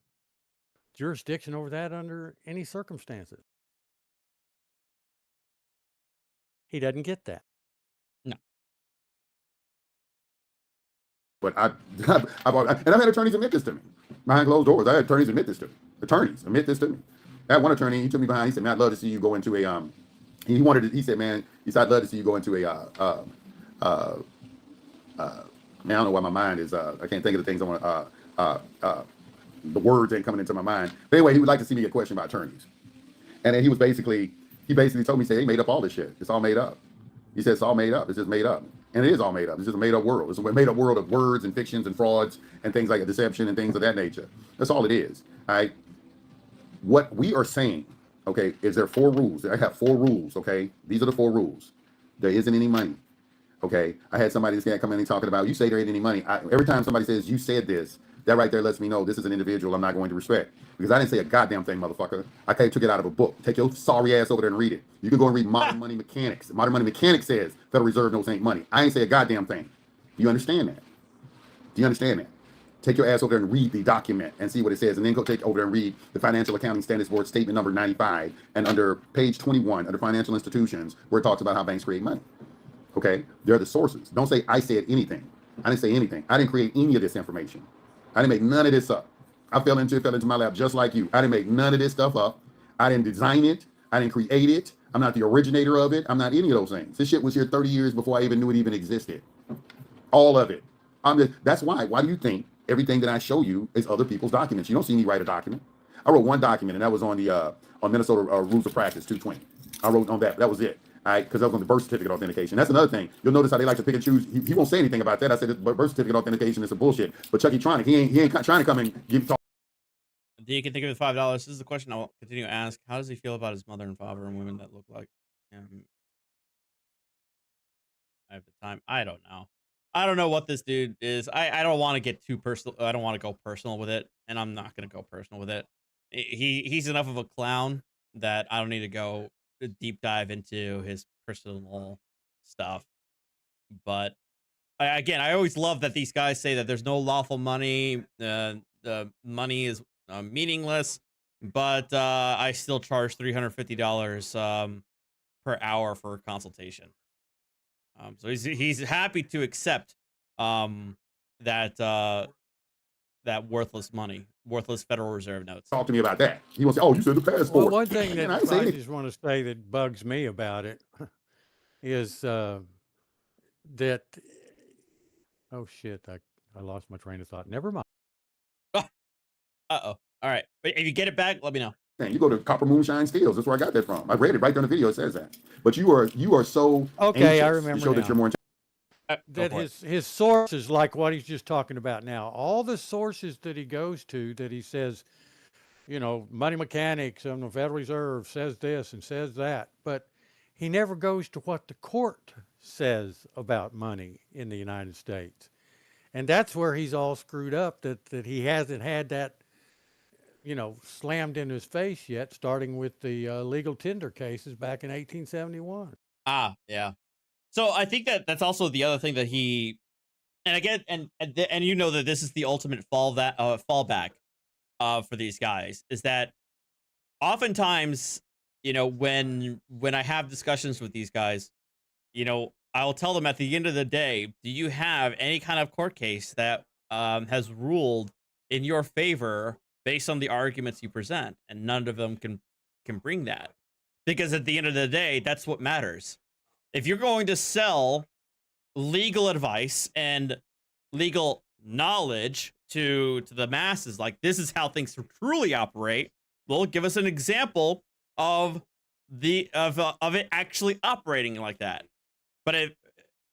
jurisdiction over that under any circumstances. He doesn't get that. No. But I've had attorneys admit this to me behind closed doors. I had attorneys admit this to me. Attorneys admit this to me. I had one attorney, he took me behind. He said, "Man, I'd love to see you go into a He said, "Man, I'd love to see you go into a man, I don't know why my mind is I can't think of the things I want. The words ain't coming into my mind. But anyway, he would like to see me get questioned by attorneys, and then he basically told me, say, he made up all this shit. It's all made up. He said it's all made up. It's just made up, and it is all made up. It's just a made up world. It's a made up world of words and fictions and frauds and things like deception and things of that nature. That's all it is. All right. What we are saying, okay, is there 4 rules. I have 4 rules. Okay, these are the 4 rules. There isn't any money. Okay, I had somebody this guy come in and talking about, you say there ain't any money. Every time somebody says you said this, that right there lets me know this is an individual I'm not going to respect, because I didn't say a goddamn thing, motherfucker. I took it out of a book. Take your sorry ass over there and read it. You can go and read Modern Money Mechanics. Modern Money Mechanics says Federal Reserve knows ain't money. I ain't say a goddamn thing. Do you understand that? Do you understand that? Take your ass over there and read the document and see what it says, and then go take over there and read the Financial Accounting Standards Board Statement number 95, and under page 21, under financial institutions, where it talks about how banks create money. Okay, they're the sources. Don't say I said anything. I didn't say anything. I didn't create any of this information. I didn't make none of this up. I fell into my lap just like you. I didn't make none of this stuff up. I didn't design it. I didn't create it. I'm not the originator of it. I'm not any of those things. This shit was here 30 years before I even knew it even existed. All of it. That's why. Why do you think everything that I show you is other people's documents? You don't see me write a document. I wrote one document, and that was on the on Minnesota Rules of Practice 220. I wrote on that. That was it. All right, because that was on the birth certificate authentication. That's another thing. You'll notice how they like to pick and choose. He won't say anything about that. I said birth certificate authentication is some bullshit. But Chucky Tronic, he ain't trying to come and give talk. You can think of the $5. This is the question I'll continue to ask. How does he feel about his mother and father and women that look like him? I have the time. I don't know. I don't know what this dude is. I don't want to get too personal. I don't want to go personal with it, and I'm not going to go personal with it. He's enough of a clown that I don't need to go deep dive into his personal stuff. But again, I always love that these guys say that there's no lawful money. The money is meaningless, but I still charge $350 per hour for a consultation. So he's happy to accept that worthless money, worthless Federal Reserve notes. Talk to me about that. He wants to say, oh, you said the passport. Well, one thing that I just want to say that bugs me about it is that, oh shit, I lost my train of thought. Never mind. Uh-oh. All right. But if you get it back, let me know. Man, you go to Copper Moonshine Steels. That's where I got that from. I read it right there in the video. It says that. But you are so okay. I remember to show now. that you're more. That his sources, like what he's just talking about now, all the sources that he goes to, that he says, you know, money mechanics and the Federal Reserve says this and says that, but he never goes to what the court says about money in the United States, and that's where he's all screwed up. That he hasn't had that, you know, slammed in his face yet, starting with the legal tender cases back in 1871. Ah, yeah. So I think that's also the other thing that he, and again, and you know that this is the ultimate fallback for these guys, is that oftentimes, you know, when I have discussions with these guys, you know, I'll tell them at the end of the day, do you have any kind of court case that has ruled in your favor based on the arguments you present? And none of them can bring that, because at the end of the day, that's what matters. If you're going to sell legal advice and legal knowledge to the masses, like this is how things truly operate, well, give us an example of it actually operating like that. But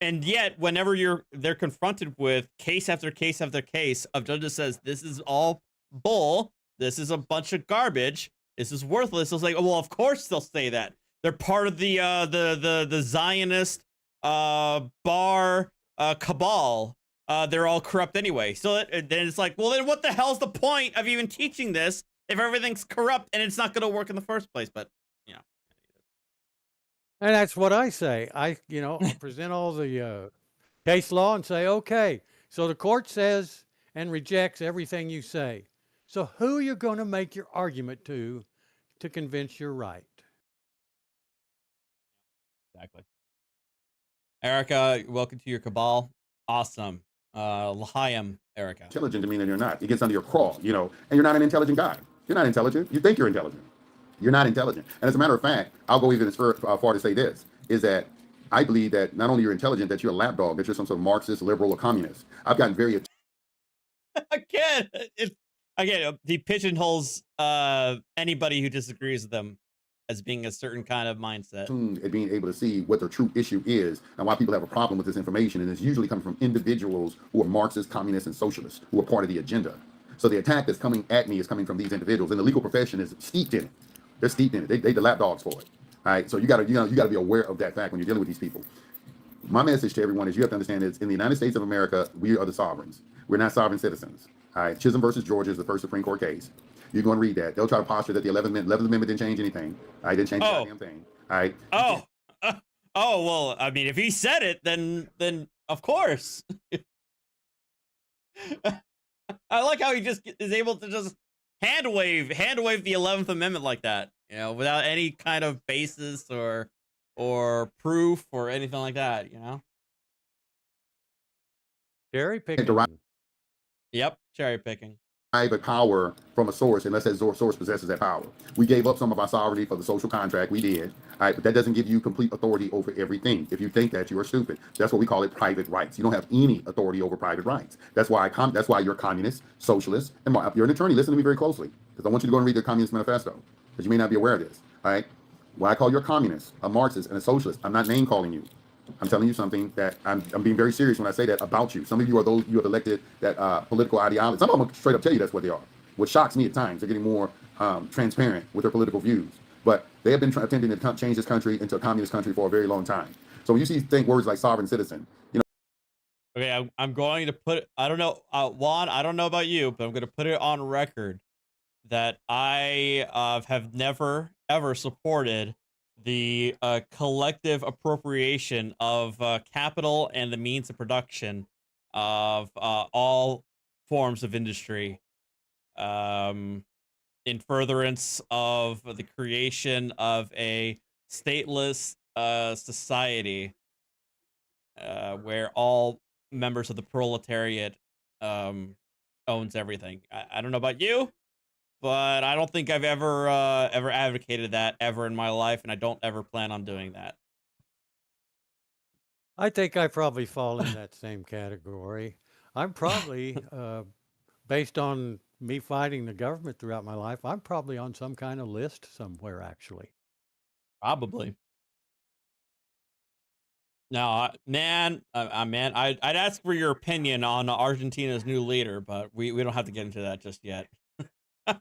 and yet, whenever they're confronted with case after case after case of judges says this is all bull, this is a bunch of garbage, this is worthless, it's like, oh, well, of course they'll say that. They're part of the Zionist bar cabal. They're all corrupt anyway. So then it's like, well, then what the hell's the point of even teaching this if everything's corrupt and it's not going to work in the first place? But you know, and that's what I say. I present all the case law and say, okay, so the court says and rejects everything you say. So who are you going to make your argument to convince you're right? Exactly. Erica, welcome to your cabal. Awesome. L'chaim, Erica. Intelligent to mean that you're not. It gets under your craw, you know, and you're not an intelligent guy. You're not intelligent. You think you're intelligent. You're not intelligent. And as a matter of fact, I'll go even as far to say this, is that I believe that not only you're intelligent, that you're a lapdog, that you're some sort of Marxist, liberal, or communist. I've gotten very... Again, he pigeonholes anybody who disagrees with them as being a certain kind of mindset. At being able to see what the true issue is and why people have a problem with this information. And it's usually coming from individuals who are Marxists, communists, and socialists who are part of the agenda. So the attack that's coming at me is coming from these individuals, and the legal profession is steeped in it. They're steeped in it. They the lapdogs for it. All right. So you gotta be aware of that fact when you're dealing with these people. My message to everyone is you have to understand is in the United States of America, we are the sovereigns. We're not sovereign citizens. All right. Chisholm versus Georgia is the first Supreme Court case. You're going to read that. They'll try to posture that the 11th Amendment didn't change anything. I didn't change the damn thing. All right. Well, I mean, if he said it, then of course. I like how he just is able to just hand wave the 11th Amendment like that, you know, without any kind of basis or proof or anything like that, you know. Cherry picking. Yep, cherry picking. Private power from a source unless that source possesses that power. We gave up some of our sovereignty for the social contract. We did. All right, but that doesn't give you complete authority over everything. If you think that, you are stupid. That's what we call it, private rights. You don't have any authority over private rights. That's why you're communist, socialist, and you're an attorney. Listen to me very closely, because I want you to go and read the Communist Manifesto, because you may not be aware of this. All right, why I call you a communist, a Marxist, and a socialist. I'm not name calling you. I'm telling you something that I'm being very serious when I say that about you. Some of you are those you have elected that political ideology. Some of them will straight up tell you that's what they are. What shocks me at times, they're getting more transparent with their political views. But they have been attempting to change this country into a communist country for a very long time. So when you think words like sovereign citizen, you know. Okay, I'm going to put. I don't know, Juan. I don't know about you, but I'm going to put it on record that I have never ever supported the collective appropriation of capital and the means of production of all forms of industry in furtherance of the creation of a stateless society where all members of the proletariat owns everything. I don't know about you, but I don't think I've ever advocated that ever in my life, and I don't ever plan on doing that. I think I probably fall in that same category. I'm probably, based on me fighting the government throughout my life, I'm probably on some kind of list somewhere, actually. Probably. No, man, I'd ask for your opinion on Argentina's new leader, but we don't have to get into that just yet. You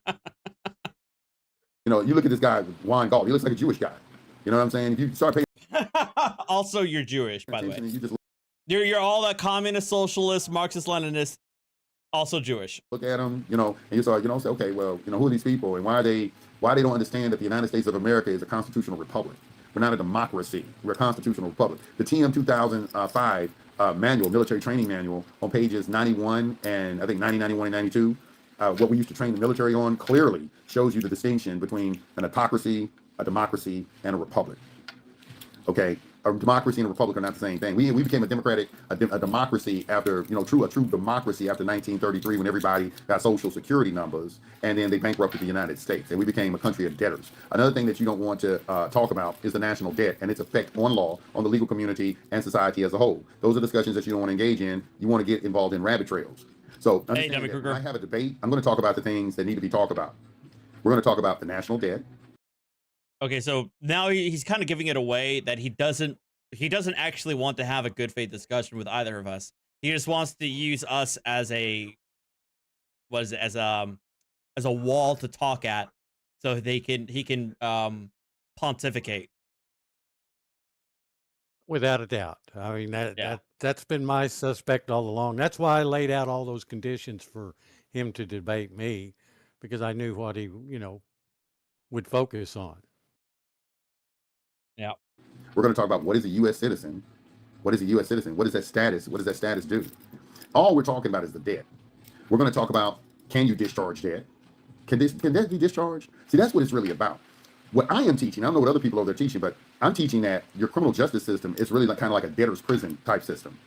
know, you look at this guy, Juan Galt. He looks like a Jewish guy. You know what I'm saying? If you start paying also, you're Jewish, by the way. attention, you just You're all that communist, socialist, Marxist, Leninist, also Jewish. look at them, you know, and you start, say, okay, well, who are these people, and why they don't understand that the United States of America is a constitutional republic. We're not a democracy. We're a constitutional republic. The TM 2005 manual, military training manual, on pages 91 and I think 90, 91, and 92, what we used to train the military on clearly shows you the distinction between an autocracy, a democracy, and a republic. Okay, a democracy and a republic are not the same thing. We became a democracy after, a true democracy after 1933, when everybody got social security numbers, and then they bankrupted the United States, and we became a country of debtors. Another thing that you don't want to talk about is the national debt and its effect on law, on the legal community, and society as a whole. Those are discussions that you don't want to engage in. You want to get involved in rabbit trails. So understand that when I have a debate, I'm going to talk about the things that need to be talked about. We're going to talk about the national debt. Okay, so now he's kind of giving it away that he doesn't actually want to have a good faith discussion with either of us. He just wants to use us as a wall to talk at, so he can pontificate. Without a doubt. I mean, that's been my suspect all along. That's why I laid out all those conditions for him to debate me, because I knew what he, would focus on. Yeah. We're going to talk about what is a U.S. citizen. What is a U.S. citizen? What is that status? What does that status do? All we're talking about is the debt. We're going to talk about, can you discharge debt? Can debt be discharged? See, that's what it's really about. What I am teaching, I don't know what other people over there teaching, but I'm teaching that your criminal justice system is really kind of like a debtor's prison type system.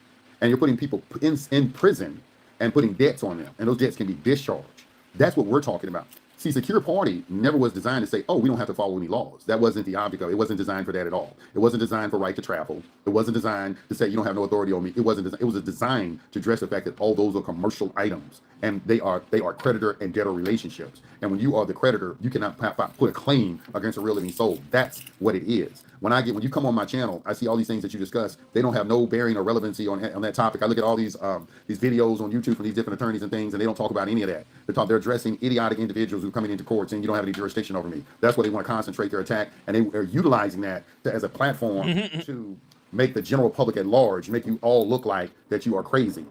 And you're putting people in prison and putting debts on them, and those debts can be discharged. That's what we're talking about. See, Secure Party never was designed to say, oh, we don't have to follow any laws. That wasn't the object of it. It wasn't designed for that at all. It wasn't designed for right to travel. It wasn't designed to say you don't have no authority on me. It wasn't. It was designed to address the fact that all those are commercial items, and they are creditor and debtor relationships. And when you are the creditor, you cannot put a claim against a real living soul. That's what it is. When you come on my channel, I see all these things that you discuss. They don't have no bearing or relevancy on that topic. I look at all these videos on YouTube from these different attorneys and things, and they don't talk about any of that. They're addressing idiotic individuals who are coming into court saying you don't have any jurisdiction over me. That's where they want to concentrate their attack, and they are utilizing that as a platform to make the general public at large, make you all look like that you are crazy.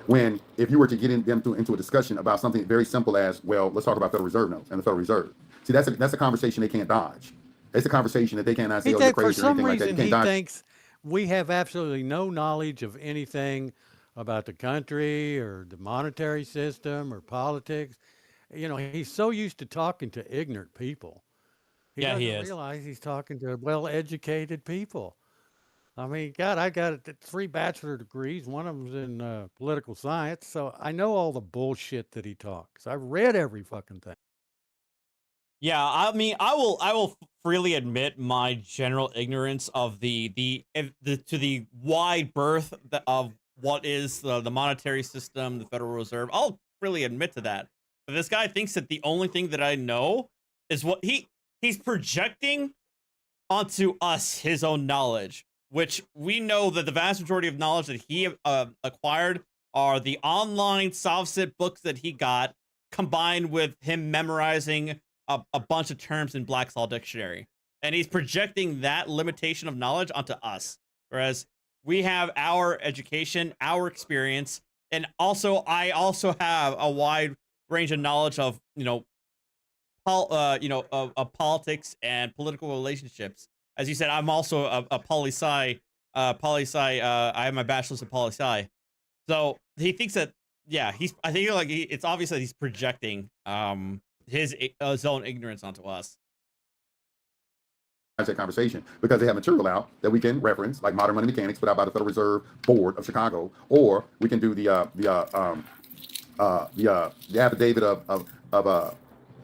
When if you were to get into a discussion about something very simple as, well, let's talk about Federal Reserve notes and the Federal Reserve. See, that's a conversation they can't dodge. It's a conversation that they cannot say, oh, you're crazy or anything like that. For some reason, he thinks we have absolutely no knowledge of anything about the country or the monetary system or politics. You know, he's so used to talking to ignorant people. He Yeah, he doesn't is. realize he's talking to well-educated people. I mean, God, I got 3 bachelor degrees. One of them's in political science, so I know all the bullshit that he talks. I've read every fucking thing. Yeah, I mean, I will freely admit my general ignorance of the wide berth of what is the monetary system, the Federal Reserve. I'll freely admit to that. But this guy thinks that the only thing that I know is what he's projecting onto us his own knowledge, which we know that the vast majority of knowledge that he acquired are the online SovSit books that he got, combined with him memorizing a bunch of terms in Black's Law Dictionary. And he's projecting that limitation of knowledge onto us. Whereas we have our education, our experience, and also I also have a wide range of knowledge of, of politics and political relationships. As you said, I'm also a poli-sci. I have my bachelor's in poli-sci. So he thinks that, yeah, I think it's obvious that he's projecting his own ignorance onto us. That conversation because they have material out that we can reference, like Modern Money Mechanics, put out by the Federal Reserve Board of Chicago, or we can do the affidavit of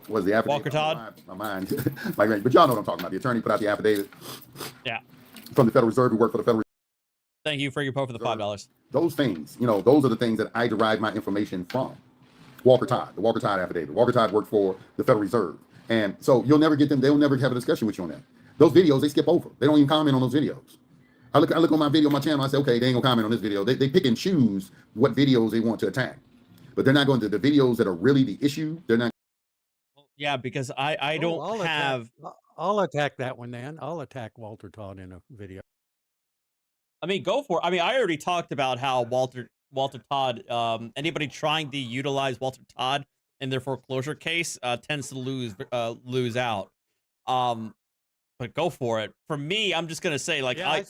what is the affidavit? Walker Todd. My mind, like, but y'all know what I'm talking about. The attorney put out the affidavit. Yeah. From the Federal Reserve, who worked for the Federal. Thank you for your post for the $5. Those things, those are the things that I derive my information from. Walker Todd, the Walker Todd affidavit. Walker Todd worked for the Federal Reserve, and so you'll never get them. They'll never have a discussion with you on that. Those videos, they skip over. They don't even comment on those videos. I look on my video, my channel. I say, okay, they ain't gonna comment on this video. They pick and choose what videos they want to attack, but they're not going to the videos that are really the issue. They're not. Yeah, because I don't have. I'll attack that one then. I'll attack Walter Todd in a video. I mean, go for it. I mean, I already talked about how Walter Todd, anybody trying to utilize Walter Todd in their foreclosure case tends to lose out. But go for it. For me, I'm just gonna say, like, yeah,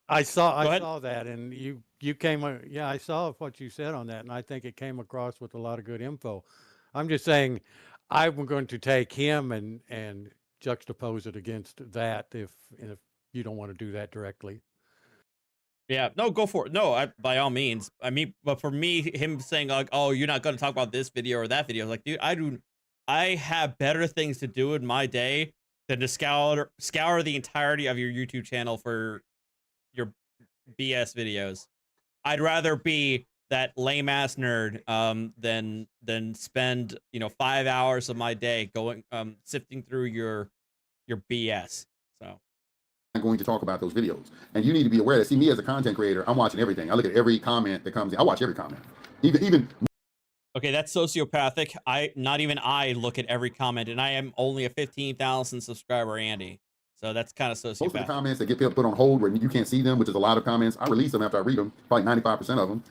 I saw that, and you came. Yeah, I saw what you said on that, and I think it came across with a lot of good info. I'm just saying, I'm going to take him and juxtapose it against that if you don't want to do that directly. Yeah, no, go for it. No, by all means. I mean, but for me, him saying like, "Oh, you're not going to talk about this video or that video," like, dude, I have better things to do in my day than to scour the entirety of your YouTube channel for your BS videos. I'd rather be that lame ass nerd than spend 5 hours of my day going sifting through your BS. So I'm going to talk about those videos, and you need to be aware that. See, me as a content creator, I'm watching everything. I look at every comment that comes in. I watch every comment, even. Okay, that's sociopathic. Not even I look at every comment, and I am only a 15,000 subscriber Andy. So that's kind of sociopathic. Most of the comments that get put on hold where you can't see them, which is a lot of comments, I release them after I read them. Probably 95% of them.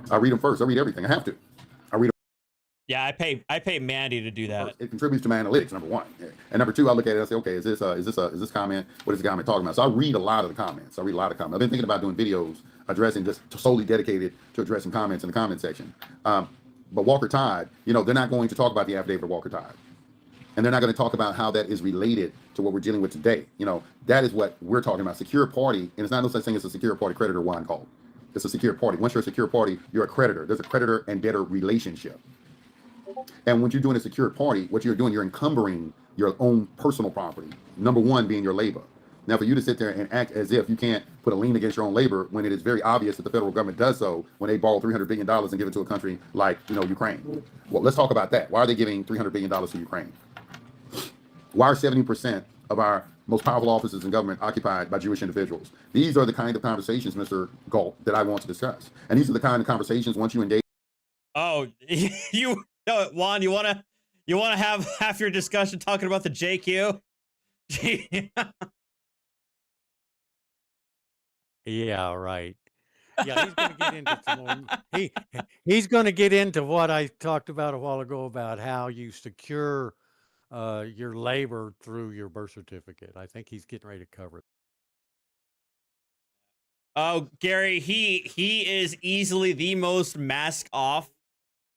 I read them first. I read everything. I have to. I read them. Yeah, I pay Mandy to do that. It contributes to my analytics, number one. And number two, I look at it and I say, okay, is this comment? What is the comment talking about? So I read a lot of the comments. I've been thinking about doing videos addressing, just solely dedicated to addressing comments in the comment section. But Walker Todd, they're not going to talk about the affidavit of Walker Todd. And they're not going to talk about how that is related to what we're dealing with today. That is what we're talking about. Secure party, and it's not no such thing as a secure party creditor one called. It's a secure party. Once you're a secure party, you're a creditor. There's a creditor and debtor relationship. And when you're doing a secure party, what you're doing, you're encumbering your own personal property. Number one being your labor. Now, for you to sit there and act as if you can't put a lien against your own labor when it is very obvious that the federal government does so when they borrow $300 billion and give it to a country like, Ukraine. Well, let's talk about that. Why are they giving $300 billion to Ukraine? Why are 70% of our most powerful offices in government occupied by Jewish individuals? These are the kind of conversations, Mr. Galt, that I want to discuss. And these are the kind of conversations once you engage. Oh, Juan, you wanna have half your discussion talking about the JQ? Yeah, right. Yeah, he's going to get into some more. He's going to get into what I talked about a while ago about how you secure your labor through your birth certificate. I think he's getting ready to cover it. Oh, Gary, he is easily the most mask off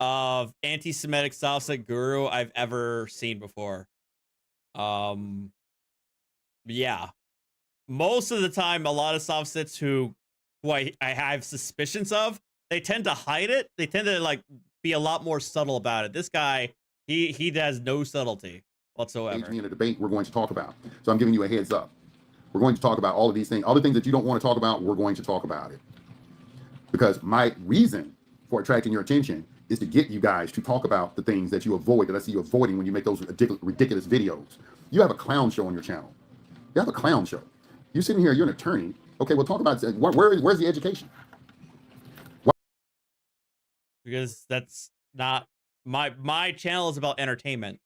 of anti-Semitic salsa guru I've ever seen before. Um, yeah, most of the time, a lot of soft sits who I have suspicions of, they tend to hide it. They tend to like be a lot more subtle about it. This guy, he has no subtlety whatsoever. Me in a debate we're going to talk about. So I'm giving you a heads up. We're going to talk about all of these things. All the things that you don't want to talk about, we're going to talk about it. Because my reason for attracting your attention is to get you guys to talk about the things that you avoid, that I see you avoiding when you make those ridiculous videos. You have a clown show on your channel. You have a clown show. You're sitting here, you're an attorney. Okay, we'll talk about where's the education? Because that's not my channel is about entertainment.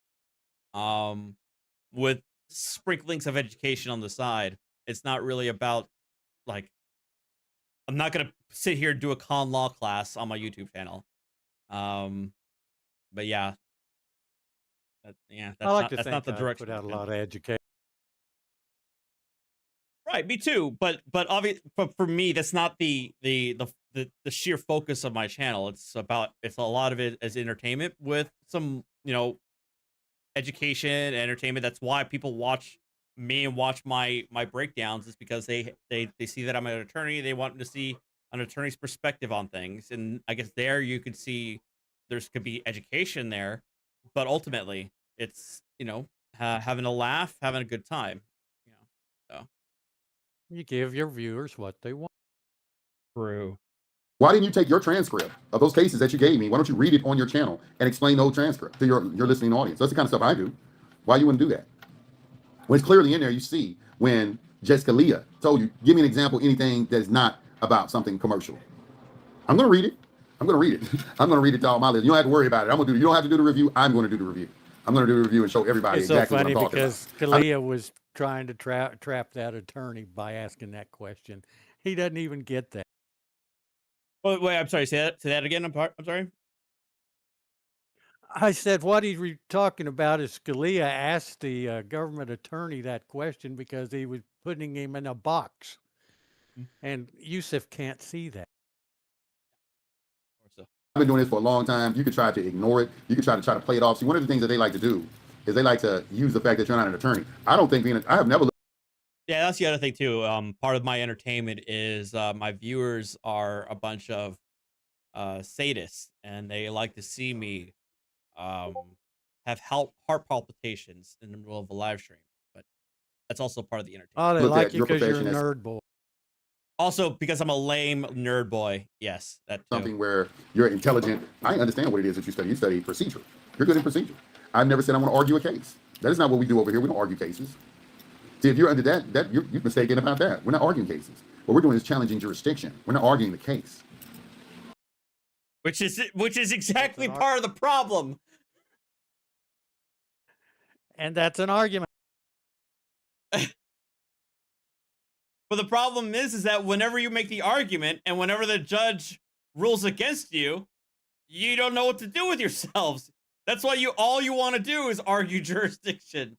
With sprinklings of education on the side. It's not really about like I'm not gonna sit here and do a con law class on my YouTube channel. But yeah. I That's like not to that's think not the I direction. put out a I'm in. lot of education. Right, me too. But obviously, but for me, that's not the sheer focus of my channel. It's a lot of it as entertainment with some education and entertainment. That's why people watch me and watch my breakdowns, is because they see that I'm an attorney. They want to see an attorney's perspective on things, and I guess there you could see could be education there, but ultimately it's having a laugh, having a good time. So You give your viewers what they want. true. Why didn't you take your transcript of those cases that you gave me? Why don't you read it on your channel and explain those transcripts to your listening audience? That's the kind of stuff I do. Why you wouldn't do that? When it's clearly in there, you see when Jessica Leah told you, give me an example, anything that's not about something commercial. I'm going to read it. I'm going to read it. I'm going to read it to all my listeners. You don't have to worry about it. You don't have to do the review. I'm going to do the review. I'm going to do the review and show everybody It's exactly so funny what I'm talking because about. Kalia was trying to trap that attorney by asking that question. He doesn't even get that. Wait, I'm sorry. Say that again. I'm sorry. I said, what he's talking about is Scalia asked the government attorney that question because he was putting him in a box. And Yusuf can't see that. I've been doing this for a long time. You could try to ignore it. You could try to play it off. See, one of the things that they like to do is they like to use the fact that you're not an attorney. I don't think I have never. Yeah, that's the other thing too. Part of my entertainment is my viewers are a bunch of sadists, and they like to see me have heart palpitations in the middle of a live stream. But that's also part of the entertainment. Oh, they Looked like at you your because you're a profession as nerd boy. Also, because I'm a lame nerd boy. Yes, that too. Something where you're intelligent. I understand what it is that you study. You study procedure. You're good in procedure. I've never said I want to argue a case. That is not what we do over here. We don't argue cases. See, if you're under that you're mistaken about that. We're not arguing cases. What we're doing is challenging jurisdiction. We're not arguing the case. Which is exactly part of the problem. And that's an argument. But the problem is that whenever you make the argument and whenever the judge rules against you, you don't know what to do with yourselves. That's why all you want to do is argue jurisdiction.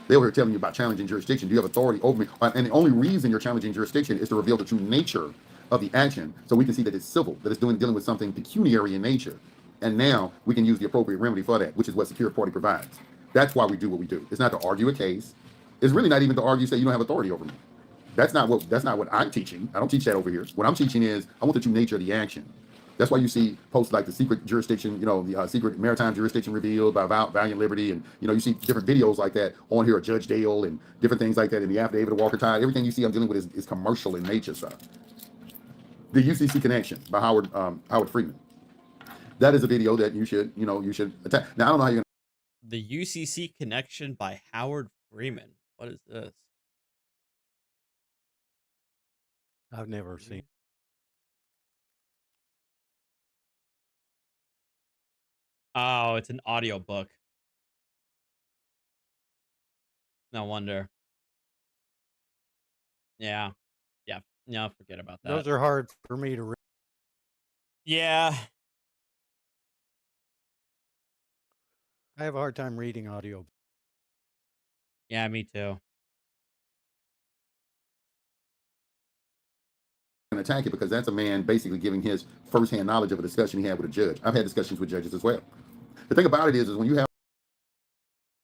They were telling you about challenging jurisdiction. Do you have authority over me? And the only reason you're challenging jurisdiction is to reveal the true nature of the action, so we can see that it's civil, that it's dealing with something pecuniary in nature. And now we can use the appropriate remedy for that, which is what secure party provides. That's why we do what we do. It's not to argue a case. It's really not even to argue, say you don't have authority over me. That's not what I'm teaching. I don't teach that over here. What I'm teaching is I want the true nature of the action. That's why you see posts like the secret jurisdiction, the secret maritime jurisdiction revealed by Valiant Liberty, and you see different videos like that on here, Judge Dale, and different things like that in the affidavit of Walker Tide. Everything you see I'm dealing with is commercial in nature stuff. The UCC Connection by Howard Freeman. That is a video that you should attack. Now I don't know how you're gonna. The UCC Connection by Howard Freeman. What is this? I've never seen. Oh, it's an audiobook. No wonder. Yeah. No, forget about that. Those are hard for me to read. Yeah. I have a hard time reading audio. Yeah, me too. to attack it because that's a man basically giving his firsthand knowledge of a discussion he had with a judge. I've had discussions with judges as well. The thing about it is when you have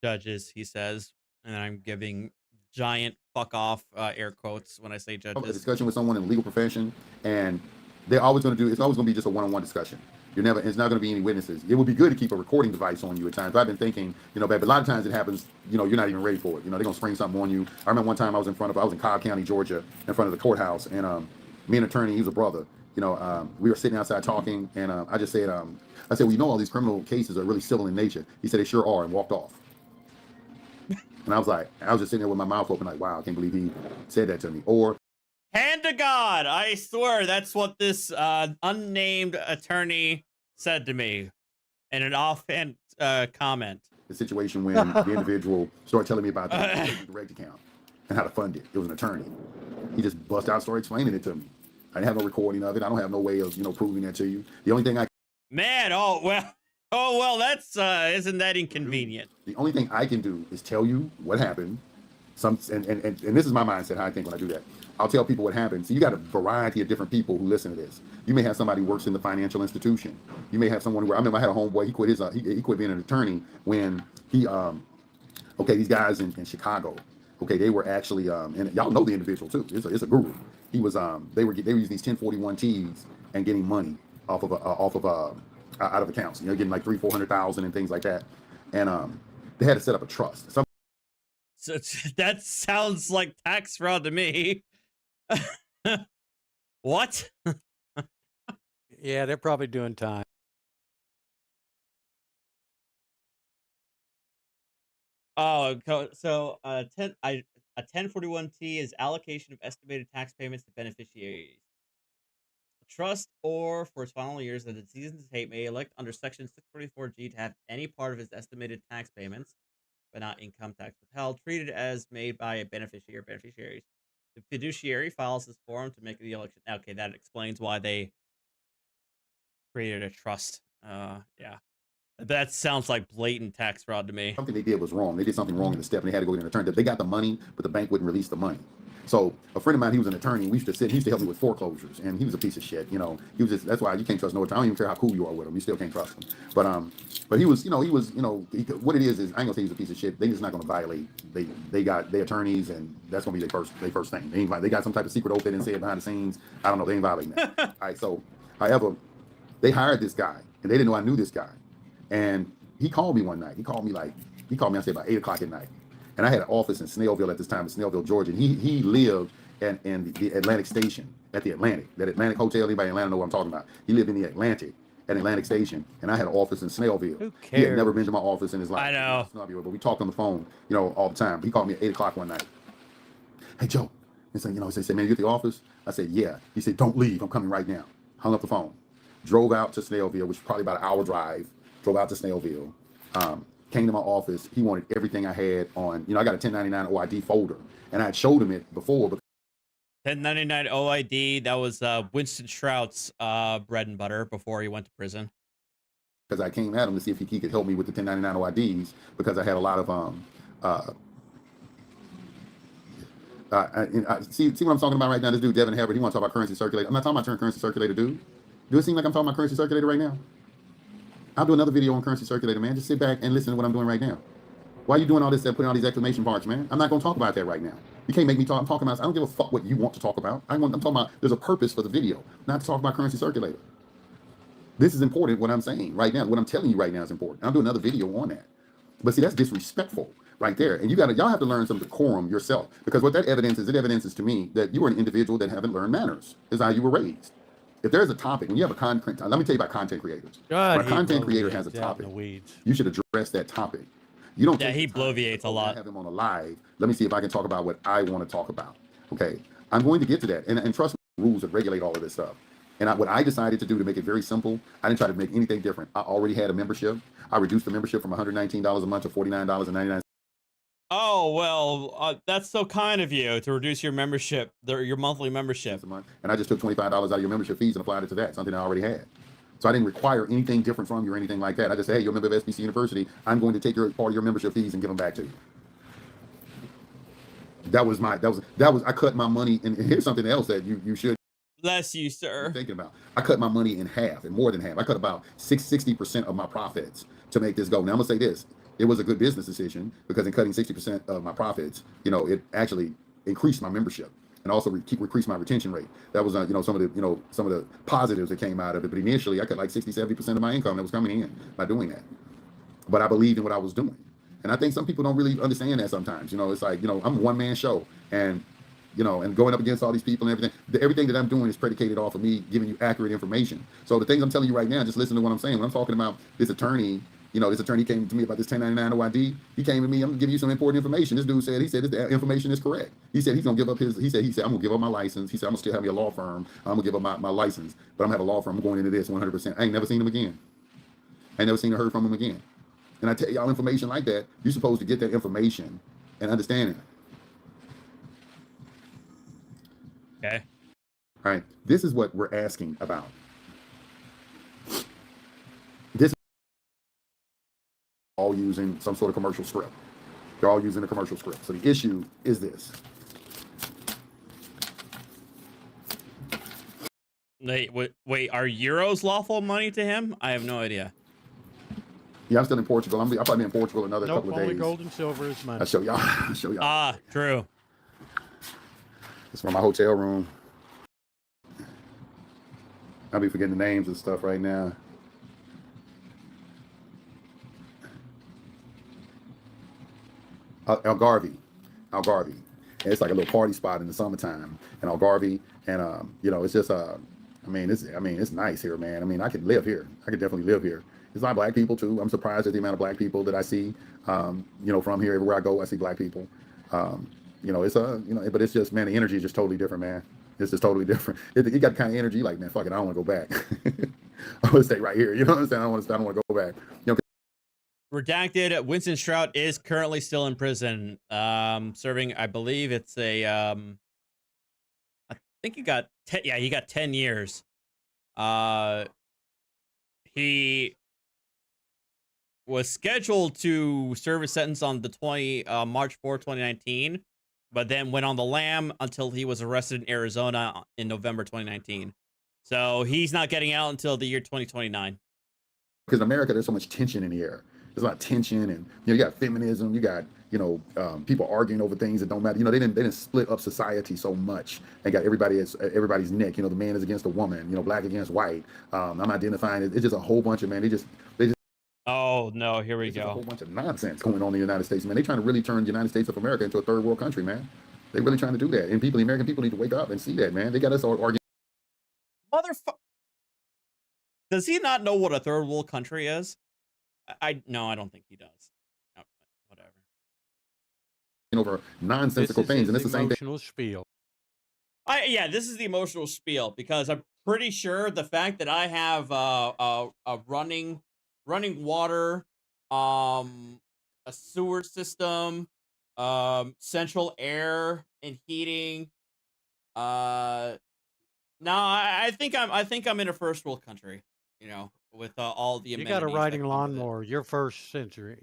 Judges, he says, and I'm giving giant fuck off air quotes when I say a judges. discussion with someone in the legal profession, and they're always going to do, it's always going to be just a one-on-one discussion. It's not going to be any witnesses. It would be good to keep a recording device on you at times. I've been thinking, but a lot of times it happens, you're not even ready for it. They're going to spring something on you. I remember one time I was in Cobb County, Georgia, in front of the courthouse, and me and an attorney, he was a brother, we were sitting outside talking, and I just said, well, all these criminal cases are really civil in nature. He said, they sure are, and walked off. And I was just sitting there with my mouth open, like, wow, I can't believe he said that to me. Or, hand to God, I swear that's what this unnamed attorney said to me in an offhand comment. the situation when the individual started telling me about the direct account and how to fund it. It was an attorney. He just bust out, started explaining it to me. I didn't have no recording of it. I don't have no way of, proving that to you. The only thing Man, oh well, that's isn't that inconvenient? The only thing I can do is tell you what happened. And this is my mindset, how I think when I do that. I'll tell people what happened. So you got a variety of different people who listen to this. You may have somebody who works in the financial institution. You may have someone who, I remember I had a homeboy, he quit being an attorney when he, these guys in Chicago, they were actually, and y'all know the individual too, it's a guru. He was, they were using these 1041-Ts and getting money out of accounts, getting like $300,000-$400,000 and things like that. And they had to set up a trust. So that sounds like tax fraud to me. What? Yeah, they're probably doing time. Oh, so a 1041-T is allocation of estimated tax payments to beneficiaries. A trust or for its final years that the citizenship may elect under Section 644G to have any part of its estimated tax payments, but not income tax withheld, treated as made by a beneficiary or beneficiaries. The fiduciary files this form to make the election. Okay, that explains why they created a trust. Yeah. That sounds like blatant tax fraud to me. Something they did was wrong. They did something wrong in the step, and they had to go get an attorney. They got the money, but the bank wouldn't release the money. So a friend of mine, he was an attorney. He used to help me with foreclosures, and he was a piece of shit. He was just, that's why you can't trust no attorney. I don't even care how cool you are with him. You still can't trust him. But he was, what it is I ain't gonna say he's a piece of shit. They just not gonna violate. They got their attorneys, and that's gonna be their first thing. They got some type of secret oath they didn't say it behind the scenes. I don't know. They ain't violating that. All right. So, however, they hired this guy, and they didn't know I knew this guy, and he called me one night. He called me, I say about 8 o'clock at night. And I had an office in Snellville at this time, in Snellville, Georgia. And he lived in the Atlantic Station, at the Atlantic. That Atlantic Hotel, anybody in Atlanta know what I'm talking about. He lived in the Atlantic, at Atlantic Station. And I had an office in Snellville. Who cares? He had never been to my office in his life. I know. But we talked on the phone, all the time. He called me at 8 o'clock one night. Hey, Joe. He said, he said, man, you at the office? I said, yeah. He said, don't leave. I'm coming right now. Hung up the phone. Drove out to Snellville, which was probably about an hour drive. Drove out to Snellville. Came to my office. He wanted everything I had on, I got a 1099 OID folder, and I had showed him it before. 1099 OID, that was Winston Shrout's bread and butter before he went to prison. Because I came at him to see if he could help me with the 1099 OIDs, because I had a lot of see what I'm talking about right now. This dude Devin Herbert, he wants to talk about currency circulator. I'm not talking about currency circulator, dude. Do it seem like I'm talking about currency circulator right now? I'll do another video on currency circulator, man. Just sit back and listen to what I'm doing right now. Why are you doing all this and putting all these exclamation marks, man? I'm not going to talk about that right now. You can't make me talk. I'm talking about, I don't give a fuck what you want to talk about. I'm talking about, there's a purpose for the video, not to talk about currency circulator. This is important, what I'm saying right now. What I'm telling you right now is important. I'll do another video on that. But see, that's disrespectful right there. And y'all have to learn some decorum yourself. Because what that evidence is, it evidences to me that you are an individual that haven't learned manners. Is how you were raised. If there's a topic, when you have a content, let me tell you about content creators. When a content creator has a topic, you should address that topic. You don't. Yeah, he bloviates a lot. I have him on a live. Let me see if I can talk about what I want to talk about. Okay, I'm going to get to that, and trust me, rules that regulate all of this stuff. And what I decided to do to make it very simple, I didn't try to make anything different. I already had a membership. I reduced the membership from $119 a month to $49.99. Oh, well, that's so kind of you to reduce your membership, your monthly membership. And I just took $25 out of your membership fees and applied it to that, something I already had. So I didn't require anything different from you or anything like that. I just said, hey, you're a member of SBC University. I'm going to take your part of your membership fees and give them back to you. That was I cut my money. And here's something else that you should. Bless you, you're sir. thinking about. I cut my money in half and more than half. I cut about 60% of my profits to make this go. Now I'm gonna say this: it was a good business decision because in cutting 60% of my profits, it actually increased my membership and also increased my retention rate. That was some of the positives that came out of it. But initially, I cut like 60-70% of my income that was coming in by doing that. But I believed in what I was doing, and I think some people don't really understand that sometimes. It's like I'm a one-man show, and and going up against all these people and everything that I'm doing is predicated off of me giving you accurate information. So the things I'm telling you right now, just listen to what I'm saying. When I'm talking about this attorney, this attorney came to me about this 1099 OID. He came to me, I'm gonna give you some important information. This dude said, the information is correct. He said he's gonna give up he said, I'm gonna give up my license. He said, I'm gonna still have me a law firm. I'm gonna give up my license, but I'm gonna have a law firm. I'm going into this 100%. I ain't never seen him again. I ain't never seen or heard from him again. And I tell y'all information like that, you're supposed to get that information and understand it. Okay. All right, this is what we're asking about. This is all using some sort of commercial script. They're all using a commercial script. So the issue is this. Wait, are euros lawful money to him? I have no idea. Yeah, I'm still in Portugal. I'll probably be in Portugal another couple of days. Only gold and silver is money. I'll show y'all. Ah, true. It's from my hotel room. I'll be forgetting the names and stuff right now. Algarve. And it's like a little party spot in the summertime in Algarve, and it's just it's nice here, man. I mean, I could live here. I could definitely live here. It's not black people too. I'm surprised at the amount of black people that I see. From here, everywhere I go, I see black people. But it's just, man, the energy is just totally different, man. It's just totally different. You got the kind of energy like, man, fuck it, I don't want to go back. I want to stay right here. You know what I'm saying? I don't want to go back. Redacted. Winston Strout is currently still in prison, serving. I believe it's I think he got 10. Yeah, he got 10 years. He was scheduled to serve a sentence on the March 4, 2019, but then went on the lam until he was arrested in Arizona in November 2019. So he's not getting out until the year 2029. Because in America, there's so much tension in the air. There's a lot of tension, and you got feminism, you got people arguing over things that don't matter. They didn't split up society so much. They got everybody's neck. The man is against the woman. Black against white. I'm identifying it. It's just a whole bunch of, man. They just. Oh no, here we go. A whole bunch of nonsense going on in the United States, man. They're trying to really turn the United States of America into a third world country, man. They're really trying to do that, and the American people need to wake up and see that, man. They got us all arguing. Motherfucker. Does he not know what a third world country is? No, I don't think he does. No, whatever. Over nonsensical things, and it's the same thing. Emotional spiel. Yeah, this is the emotional spiel because I'm pretty sure the fact that I have a running water, a sewer system, central air and heating. No, I think I'm in a first world country. With all the amenities. You got a riding lawnmower. Your first country.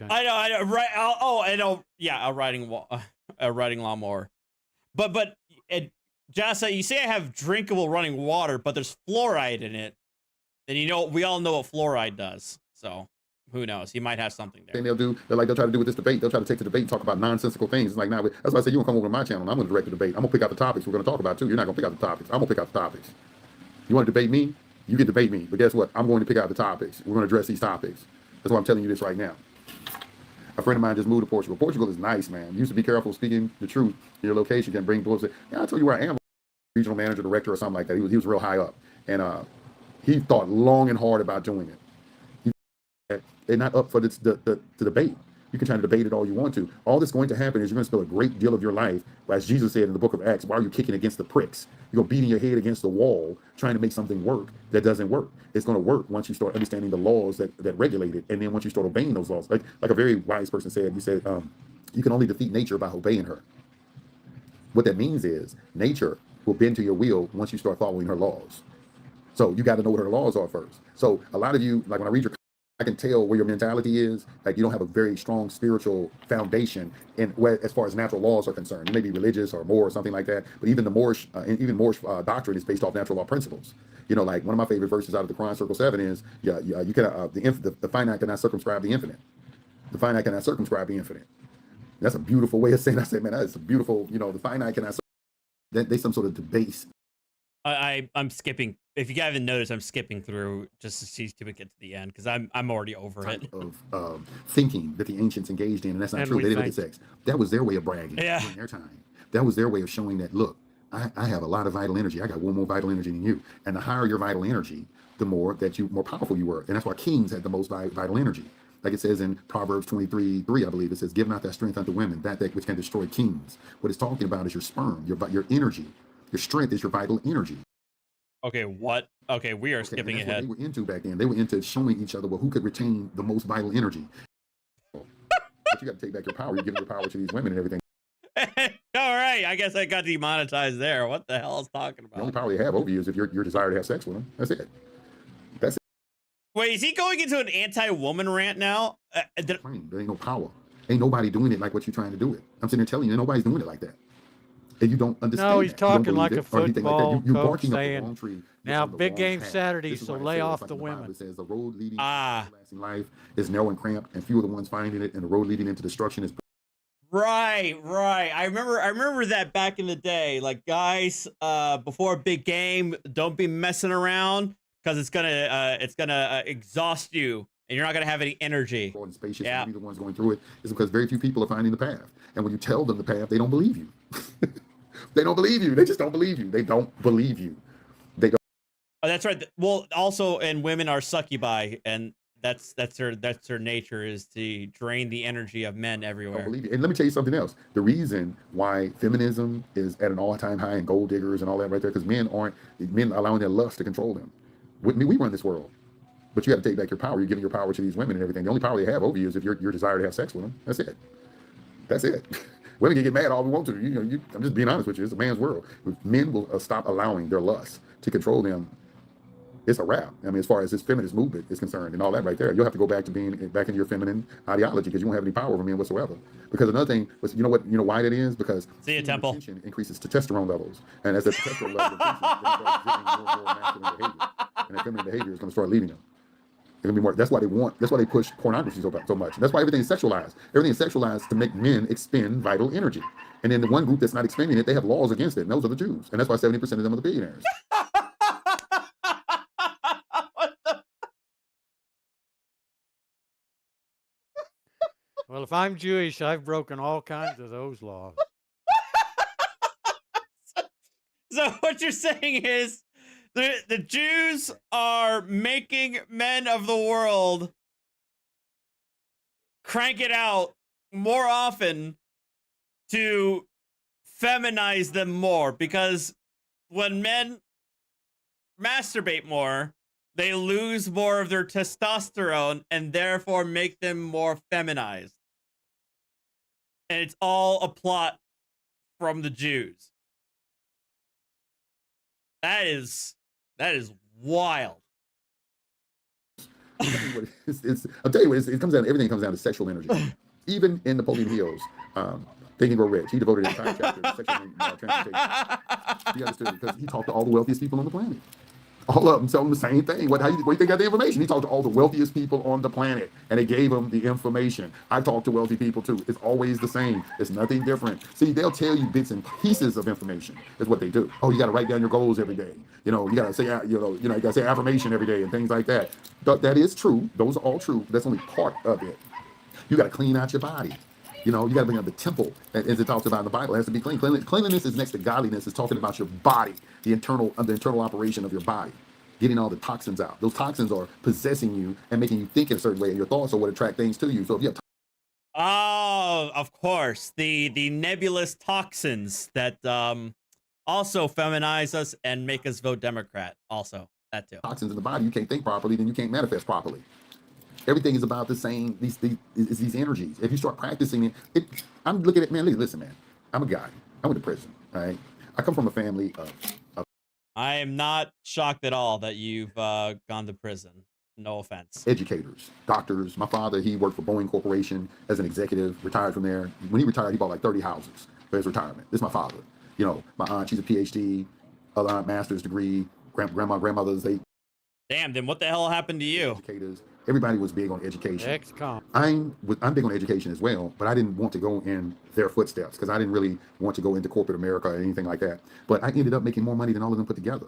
I know, right? I know. Yeah, a riding lawnmower. But Jassa, you say I have drinkable running water, but there's fluoride in it. Then we all know what fluoride does. So who knows? He might have something there. They'll try to do with this debate. They'll try to take the debate and talk about nonsensical things. It's like, now, that's why I said you want to come over to my channel. And I'm going to direct the debate. I'm going to pick out the topics we're going to talk about too. You're not going to pick out the topics. I'm going to pick out the topics. You want to debate me? You can debate me, but guess what? I'm going to pick out the topics. We're going to address these topics. That's why I'm telling you this right now. A friend of mine just moved to Portugal. Portugal is nice, man. You used to be careful speaking the truth. Your location can bring people. Yeah, I'll tell you where I am. Regional manager, director, or something like that. He was real high up, and he thought long and hard about doing it. They're not up for the debate. You can try to debate it all you want to. All that's going to happen is you're going to spend a great deal of your life, as Jesus said in the book of Acts, why are you kicking against the pricks? You're beating your head against the wall, trying to make something work that doesn't work. It's going to work once you start understanding the laws that regulate it, and then once you start obeying those laws. Like a very wise person said, he said, you can only defeat nature by obeying her. What that means is nature will bend to your will once you start following her laws. So you got to know what her laws are first. So a lot of you, like when I read your I can tell where your mentality is. Like you don't have a very strong spiritual foundation in where, as far as natural laws are concerned. You may be religious or more or something like that, but even the Moorish, doctrine is based off natural law principles. You know, like one of my favorite verses out of the Quran, Circle 7, is, you can the finite cannot circumscribe the infinite. The finite cannot circumscribe the infinite. That's a beautiful way of saying. I said, man, that's a beautiful. You know, the finite cannot. They some sort of debase. I'm skipping. If you haven't noticed, I'm skipping through just to see to get to the end because I'm already over it. Of thinking that the ancients engaged in, and that's not And true. we They didn't think- look at sex. That was their way of bragging Yeah. during their time. That was their way of showing that, look, I have a lot of vital energy. I got one more vital energy than you. And the higher your vital energy, the more powerful you were. And that's why kings had the most vital energy. Like it says in Proverbs 23:3, I believe, it says, "Give not that strength unto women, that which can destroy kings." What it's talking about is your sperm, your energy. Your strength is your vital energy. Okay, what? Okay, we are skipping that's ahead. what they were into back then. They were into showing each other, well, who could retain the most vital energy. But you got to take back your power. You're giving your power to these women and everything. All right, I guess I got demonetized there. What the hell is talking The only about? power they have over you is if your desire to have sex with them. That's it. That's it. Wait, is he going into an anti-woman rant now? Plain. There ain't no power. Ain't nobody doing it like what you're trying to do it. I'm sitting there telling you, nobody's doing it like that. And you don't understand. No, he's that. You don't talking believe like it a or anything like that. football You're coach barking up the saying, wrong tree. now, on the big wrong game path. Saturday, This is so why I lay say, off like the in Bible, women. it says the road leading Ah. to everlasting life is narrow and cramped, and few are the ones finding it, and the road leading into destruction is. Right. I remember that back in the day. Like, guys, before a big game, don't be messing around because it's gonna exhaust you, and you're not gonna have any energy. And spacious, Yeah. and be the ones going through it is because very few people are finding the path. And when you tell them the path, they don't believe you. They don't believe you. They just don't believe you. They don't believe you. They don't Oh, that's right. Well, also, and women are succubi, and that's their nature is to drain the energy of men everywhere. believe you. And let me tell you something else. The reason why feminism is at an all-time high and gold diggers and all that right there, because men allowing their lust to control them. We run this world. But you got to take back your power. You're giving your power to these women and everything. The only power they have over you is if your desire to have sex with them. That's it. That's it. Women can get mad all we want to. I'm just being honest with you. It's a man's world. If men will stop allowing their lust to control them, it's a wrap. I mean, as far as this feminist movement is concerned and all that right there, you'll have to go back to being back into your feminine ideology because you won't have any power over men whatsoever. Because another thing was, you know why that is? Because See you, semen Temple. retention increases testosterone levels, and as the testosterone level increases, they start exhibiting more and more masculine behavior, and that feminine behavior is going to start leaving them. It's gonna be more. That's why they push pornography so much. That's why everything is sexualized. Everything is sexualized to make men expend vital energy. And then the one group that's not expending it, they have laws against it, and those are the Jews. And that's why 70% of them are the billionaires. Well, if I'm Jewish, I've broken all kinds of those laws. So what you're saying is the Jews are making men of the world crank it out more often to feminize them more because when men masturbate more, they lose more of their testosterone and therefore make them more feminized. And it's all a plot from the Jews. That is wild. I'll tell you what, everything comes down to sexual energy. Even in Napoleon Hill's Think and Grow Rich, he devoted an entire chapter to sexual transportation. He understood because he talked to all the wealthiest people on the planet. All of them tell him the same thing. Where do you think he got the information? He talked to all the wealthiest people on the planet, and they gave him the information. I talk to wealthy people too. It's always the same. It's nothing different. See, they'll tell you bits and pieces of information. Is what they do. Oh, you got to write down your goals every day. You got to say, you got to say affirmation every day and things like that. That is true. Those are all true. That's only part of it. You got to clean out your body. You got to bring up the temple, as it talks about in the Bible. It has to be clean. Cleanliness is next to godliness. It's talking about your body, the internal operation of your body, getting all the toxins out. Those toxins are possessing you and making you think in a certain way, and your thoughts are what attract things to you. So if you have Oh, of course, the nebulous toxins that also feminize us and make us vote Democrat. Also, that too. toxins in the body, you can't think properly, then you can't manifest properly. Everything is about the same, these energies. If you start practicing it, I'm looking at, man, listen, man, I'm a guy. I went to prison, all right? I come from a family of I am not shocked at all that you've gone to prison. No offense. educators, doctors. My father, he worked for Boeing Corporation as an executive, retired from there. When he retired, he bought like 30 houses for his retirement. This is my father. You know, my aunt, she's a PhD, other aunt, master's degree, grandmothers, they Damn, then what the hell happened to you? educators. Everybody was big on education. Ex-con. I'm big on education as well, but I didn't want to go in their footsteps because I didn't really want to go into corporate America or anything like that. But I ended up making more money than all of them put together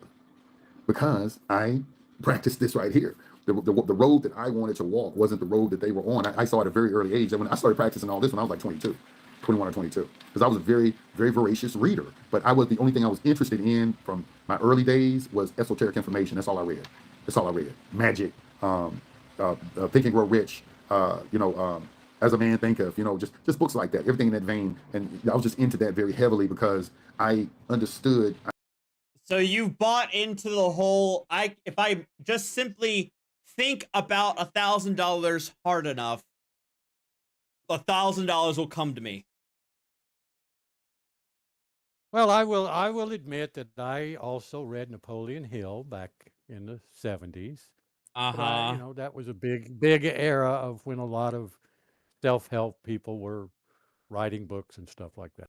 because I practiced this right here. The road that I wanted to walk wasn't the road that they were on. I saw at a very early age. And when I started practicing all this when I was like 21 or 22, because I was a very, very voracious reader. But the only thing I was interested in from my early days was esoteric information. That's all I read. Magic, Think and Grow Rich, As a Man Thinketh, just books like that, everything in that vein. And I was just into that very heavily because I understood. So you bought into the whole, if I just simply think about $1,000 hard enough, $1,000 will come to me. Well, I will admit that I also read Napoleon Hill back in the 70s. Uh-huh. That was a big era of when a lot of self-help people were writing books and stuff like that.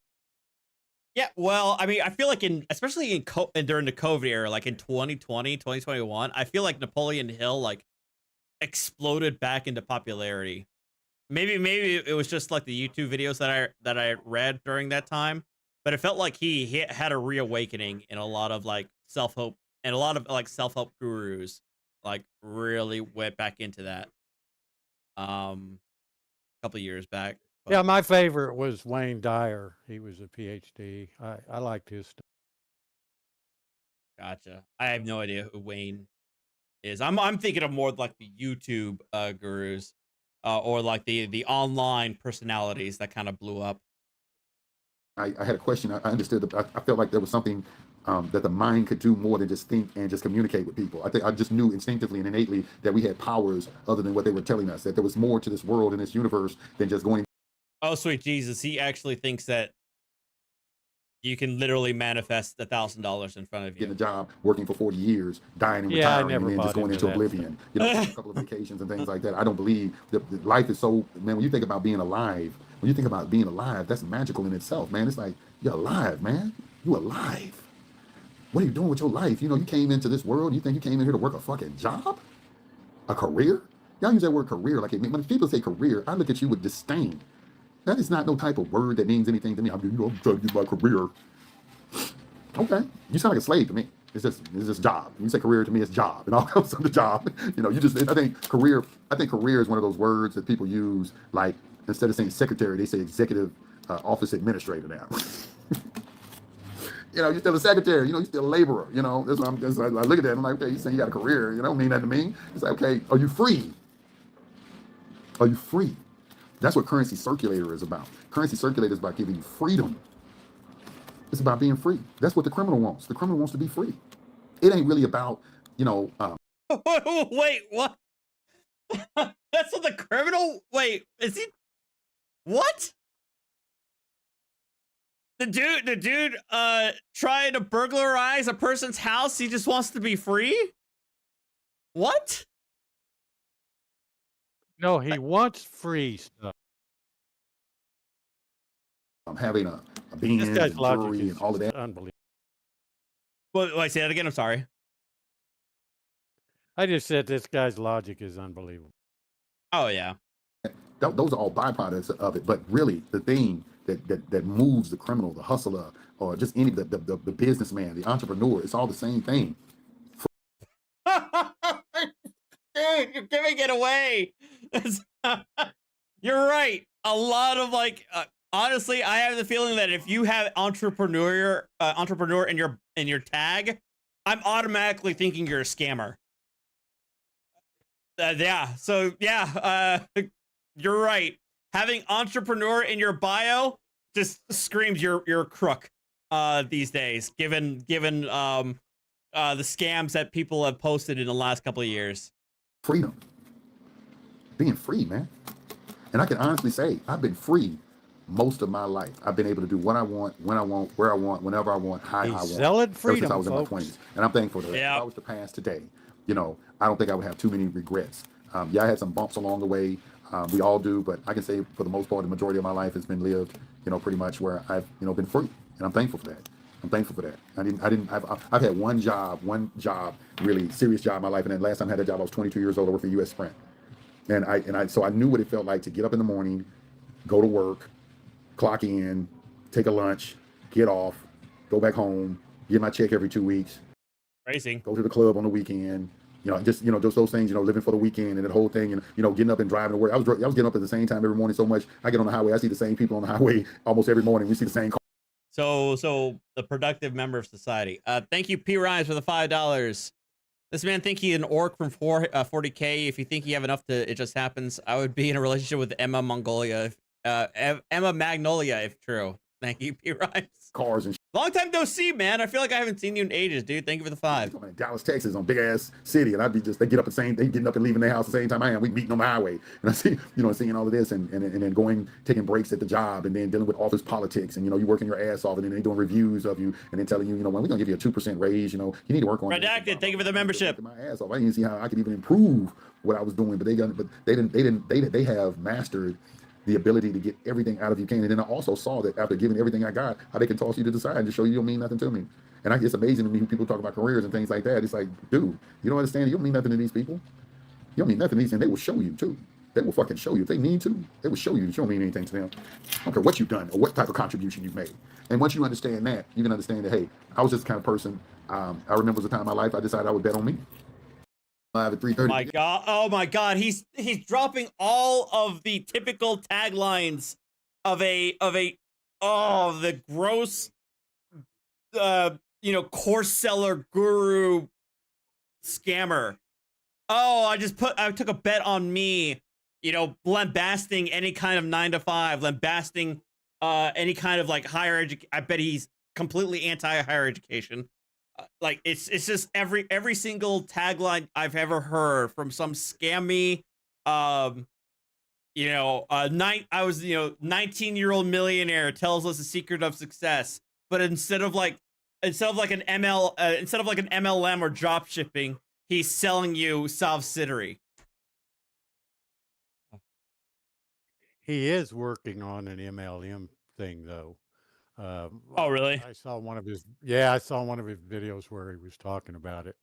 Yeah, well, I mean, I feel like especially during the COVID era, like in 2020, 2021, I feel like Napoleon Hill like exploded back into popularity. Maybe it was just like the YouTube videos that I read during that time, but it felt like he had a reawakening in a lot of like self-help, and a lot of like self-help gurus like really went back into that a couple of years back. But Yeah, my favorite was Wayne Dyer. He was a PhD. I liked his stuff. gotcha. I have no idea who Wayne is. I'm thinking of more like the YouTube gurus, or like the online personalities that kind of blew up. I had a question. I understood. I felt like there was something that the mind could do more than just think and just communicate with people. I just knew instinctively and innately that we had powers other than what they were telling us, that there was more to this world and this universe than just going. Oh, sweet Jesus. He actually thinks that you can literally manifest $1,000 in front of you. Getting a job, working for 40 years, dying and Yeah, I retiring, never and then just bought going into into that oblivion. A couple of vacations and things like that. I don't believe that life is so, man, when you think about being alive, that's magical in itself, man. It's like, you're alive, man. You're alive. What are you doing with your life? You came into this world, you think you came in here to work a fucking job? A career? Y'all use that word career like when people say career, I look at you with disdain. That is not no type of word that means anything to me. I'm trying to get my career. Okay, you sound like a slave to me. It's just job. When you say career to me, it's job. It all comes from the job. I think career is one of those words that people use, like instead of saying secretary, they say executive office administrator now. You're still a secretary. You're still a laborer. That's what I look at that. I'm like, okay, you saying you got a career. Don't mean that to me. It's like, okay, are you free? Are you free? That's what currency circulator is about. Currency circulator is about giving you freedom. It's about being free. That's what the criminal wants. The criminal wants to be free. It ain't really about, Wait, what? That's what the criminal. Wait, is he? What? The dude, trying to burglarize a person's house. He just wants to be free. What? No, he wants free stuff. having a Benz This guy's and logic jewelry is and all of that. unbelievable. Well, I say that again. I'm sorry. I just said this guy's logic is unbelievable. Oh yeah. Those are all byproducts of it. But really, the thing that moves the criminal, the hustler, or just any the businessman, the entrepreneur, it's all the same thing. Dude, you're giving it away. You're right. A lot of honestly, I have the feeling that if you have entrepreneur in your tag, I'm automatically thinking you're a scammer. Yeah. So yeah, you're right. Having entrepreneur in your bio just screams you're a crook these days, given the scams that people have posted in the last couple of years. Freedom. Being free, man. And I can honestly say I've been free most of my life. I've been able to do what I want, when I want, where I want, whenever I want, how I want. He's selling freedom, ever since I was folks. in my 20s. And I'm thankful that Yeah. if I was to pass today, I don't think I would have too many regrets. Yeah, I had some bumps along the way. We all do, but I can say for the most part, the majority of my life has been lived, pretty much where I've, been free, and I'm thankful for that. I'm thankful for that. I've had one job, really serious job in my life, and then last time I had that job, I was 22 years old. I worked for U.S. Sprint, so I knew what it felt like to get up in the morning, go to work, clock in, take a lunch, get off, go back home, get my check every 2 weeks, Racing. go to the club on the weekend. Just those things. Living for the weekend and the whole thing, and getting up and driving to work. I was getting up at the same time every morning so much. I get on the highway, I see the same people on the highway almost every morning. We see the same car. So the productive member of society. Thank you, P. Rhymes, for the $5. This man think he an orc from 40K. If you think you have enough to, it just happens. I would be in a relationship with Emma Mongolia, Emma Magnolia, if true. Thank you, P. Rhymes. Cars and Long time no see, man. I feel like I haven't seen you in ages, dude. Thank you for the 5. in Dallas, Texas, on big ass city, and I'd be they get up they getting up and leaving their house the same time I am. We meeting on the highway, and I see, seeing all of this, and then taking breaks at the job, and then dealing with office politics, and you working your ass off, and then they doing reviews of you, and then telling you, when we're gonna give you a 2% raise, you need to work on Redacted. Thank you for the membership. My ass off. I didn't see how I could even improve what I was doing, but they have mastered the ability to get everything out of you can. And then I also saw that after giving everything I got, how they can toss you to the side and just show you don't mean nothing to me. And it's amazing to me when people talk about careers and things like that. It's like, dude, you don't understand. You don't mean nothing to these people. You don't mean nothing to these, and they will show you too. They will fucking show you. If they need to, they will show you that you don't mean anything to them. I don't care what you've done or what type of contribution you've made. And once you understand that, you can understand that, hey, I was just the kind of person, I remember was a time in my life I decided I would bet on me. Live at 3:30. My God! Oh my God! He's dropping all of the typical taglines of the gross, course seller guru scammer. Oh, I took a bet on me, lambasting any kind of 9 to 5, lambasting any kind of like higher education. I bet he's completely anti higher education. It's just every single tagline I've ever heard from some scammy, I was 19-year-old millionaire tells us the secret of success, but instead of like an MLM or drop shipping, he's selling you subsidiary. He is working on an MLM thing, though. Oh, really? I saw one of his videos where he was talking about it.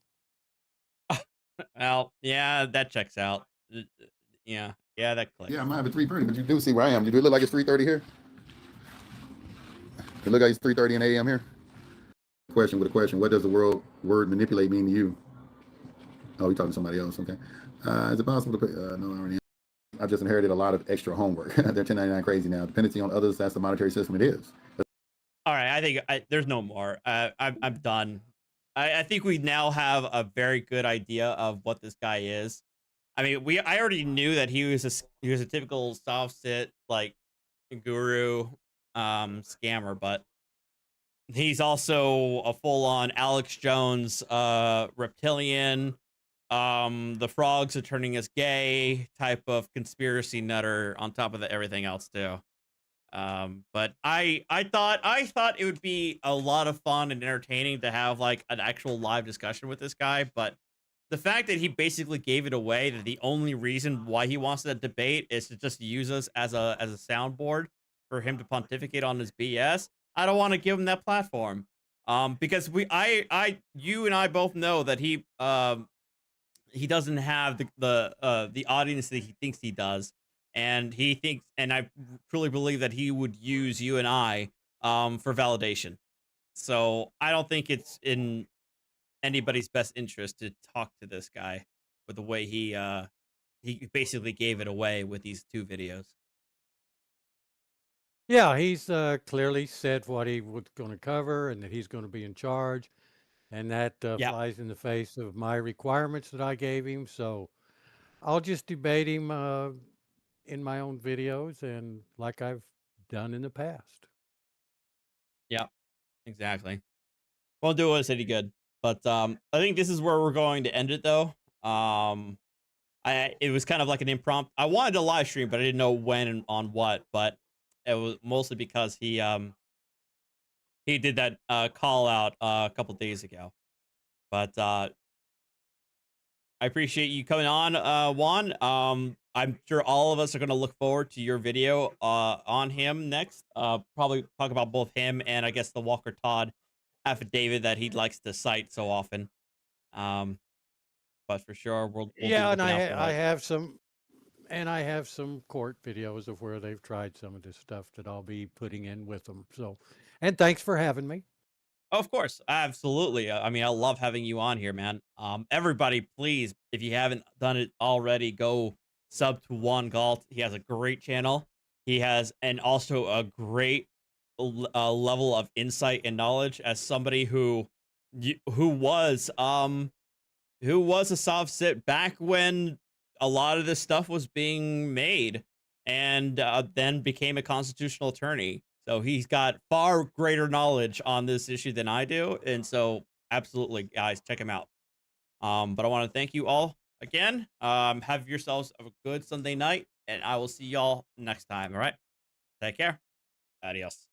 Well, yeah, that checks out. Yeah, that clicks. Yeah, I'm live at 3:30, but you do see where I am. Do it look like it's 3:30 here? It look like it's 3:30 in AM here? Question with a question. What does the word manipulate mean to you? Oh, you're talking to somebody else. Okay. Is it possible to pay? No, I already. I've just inherited a lot of extra homework. They're 1099 crazy now. Dependency on others, that's the monetary system it is. All right, I think there's no more. I'm done. I think we now have a very good idea of what this guy is. I mean, I already knew that he was a typical soft sit like guru scammer, but he's also a full-on Alex Jones reptilian. The frogs are turning us gay type of conspiracy nutter on top of everything else too. But I thought it would be a lot of fun and entertaining to have like an actual live discussion with this guy, but the fact that he basically gave it away that the only reason why he wants that debate is to just use us as a soundboard for him to pontificate on his BS. I don't want to give him that platform. Because you and I both know that he doesn't have the audience that he thinks he does. And he thinks, and I truly believe that he would use you and I for validation. So I don't think it's in anybody's best interest to talk to this guy with the way he basically gave it away with these 2 videos. Yeah, he's clearly said what he was going to cover and that he's going to be in charge. And that flies in the face of my requirements that I gave him. So I'll just debate him in my own videos and like I've done in the past. Yeah, exactly. Won't do us any good. But I think this is where we're going to end it, though. It was kind of like an impromptu. I wanted to live stream, but I didn't know when and on what. But it was mostly because he did that call out a couple days ago. But I appreciate you coming on, Juan. I'm sure all of us are going to look forward to your video on him next. Probably talk about both him and I guess the Walker Todd affidavit that he likes to cite so often. But for sure, we'll be Yeah, and looking out for I that. have some, and I have some court videos of where they've tried some of this stuff that I'll be putting in with them. So, and thanks for having me. Of course, absolutely. I mean, I love having you on here, man. Everybody, please, if you haven't done it already, go sub to Juan Galt. He has a great channel. He has, and also a great level of insight and knowledge as somebody who was a soft sit back when a lot of this stuff was being made, and then became a constitutional attorney. So he's got far greater knowledge on this issue than I do. And so absolutely, guys, check him out. But I want to thank you all again. Have yourselves a good Sunday night, and I will see y'all next time. All right. Take care. Adios.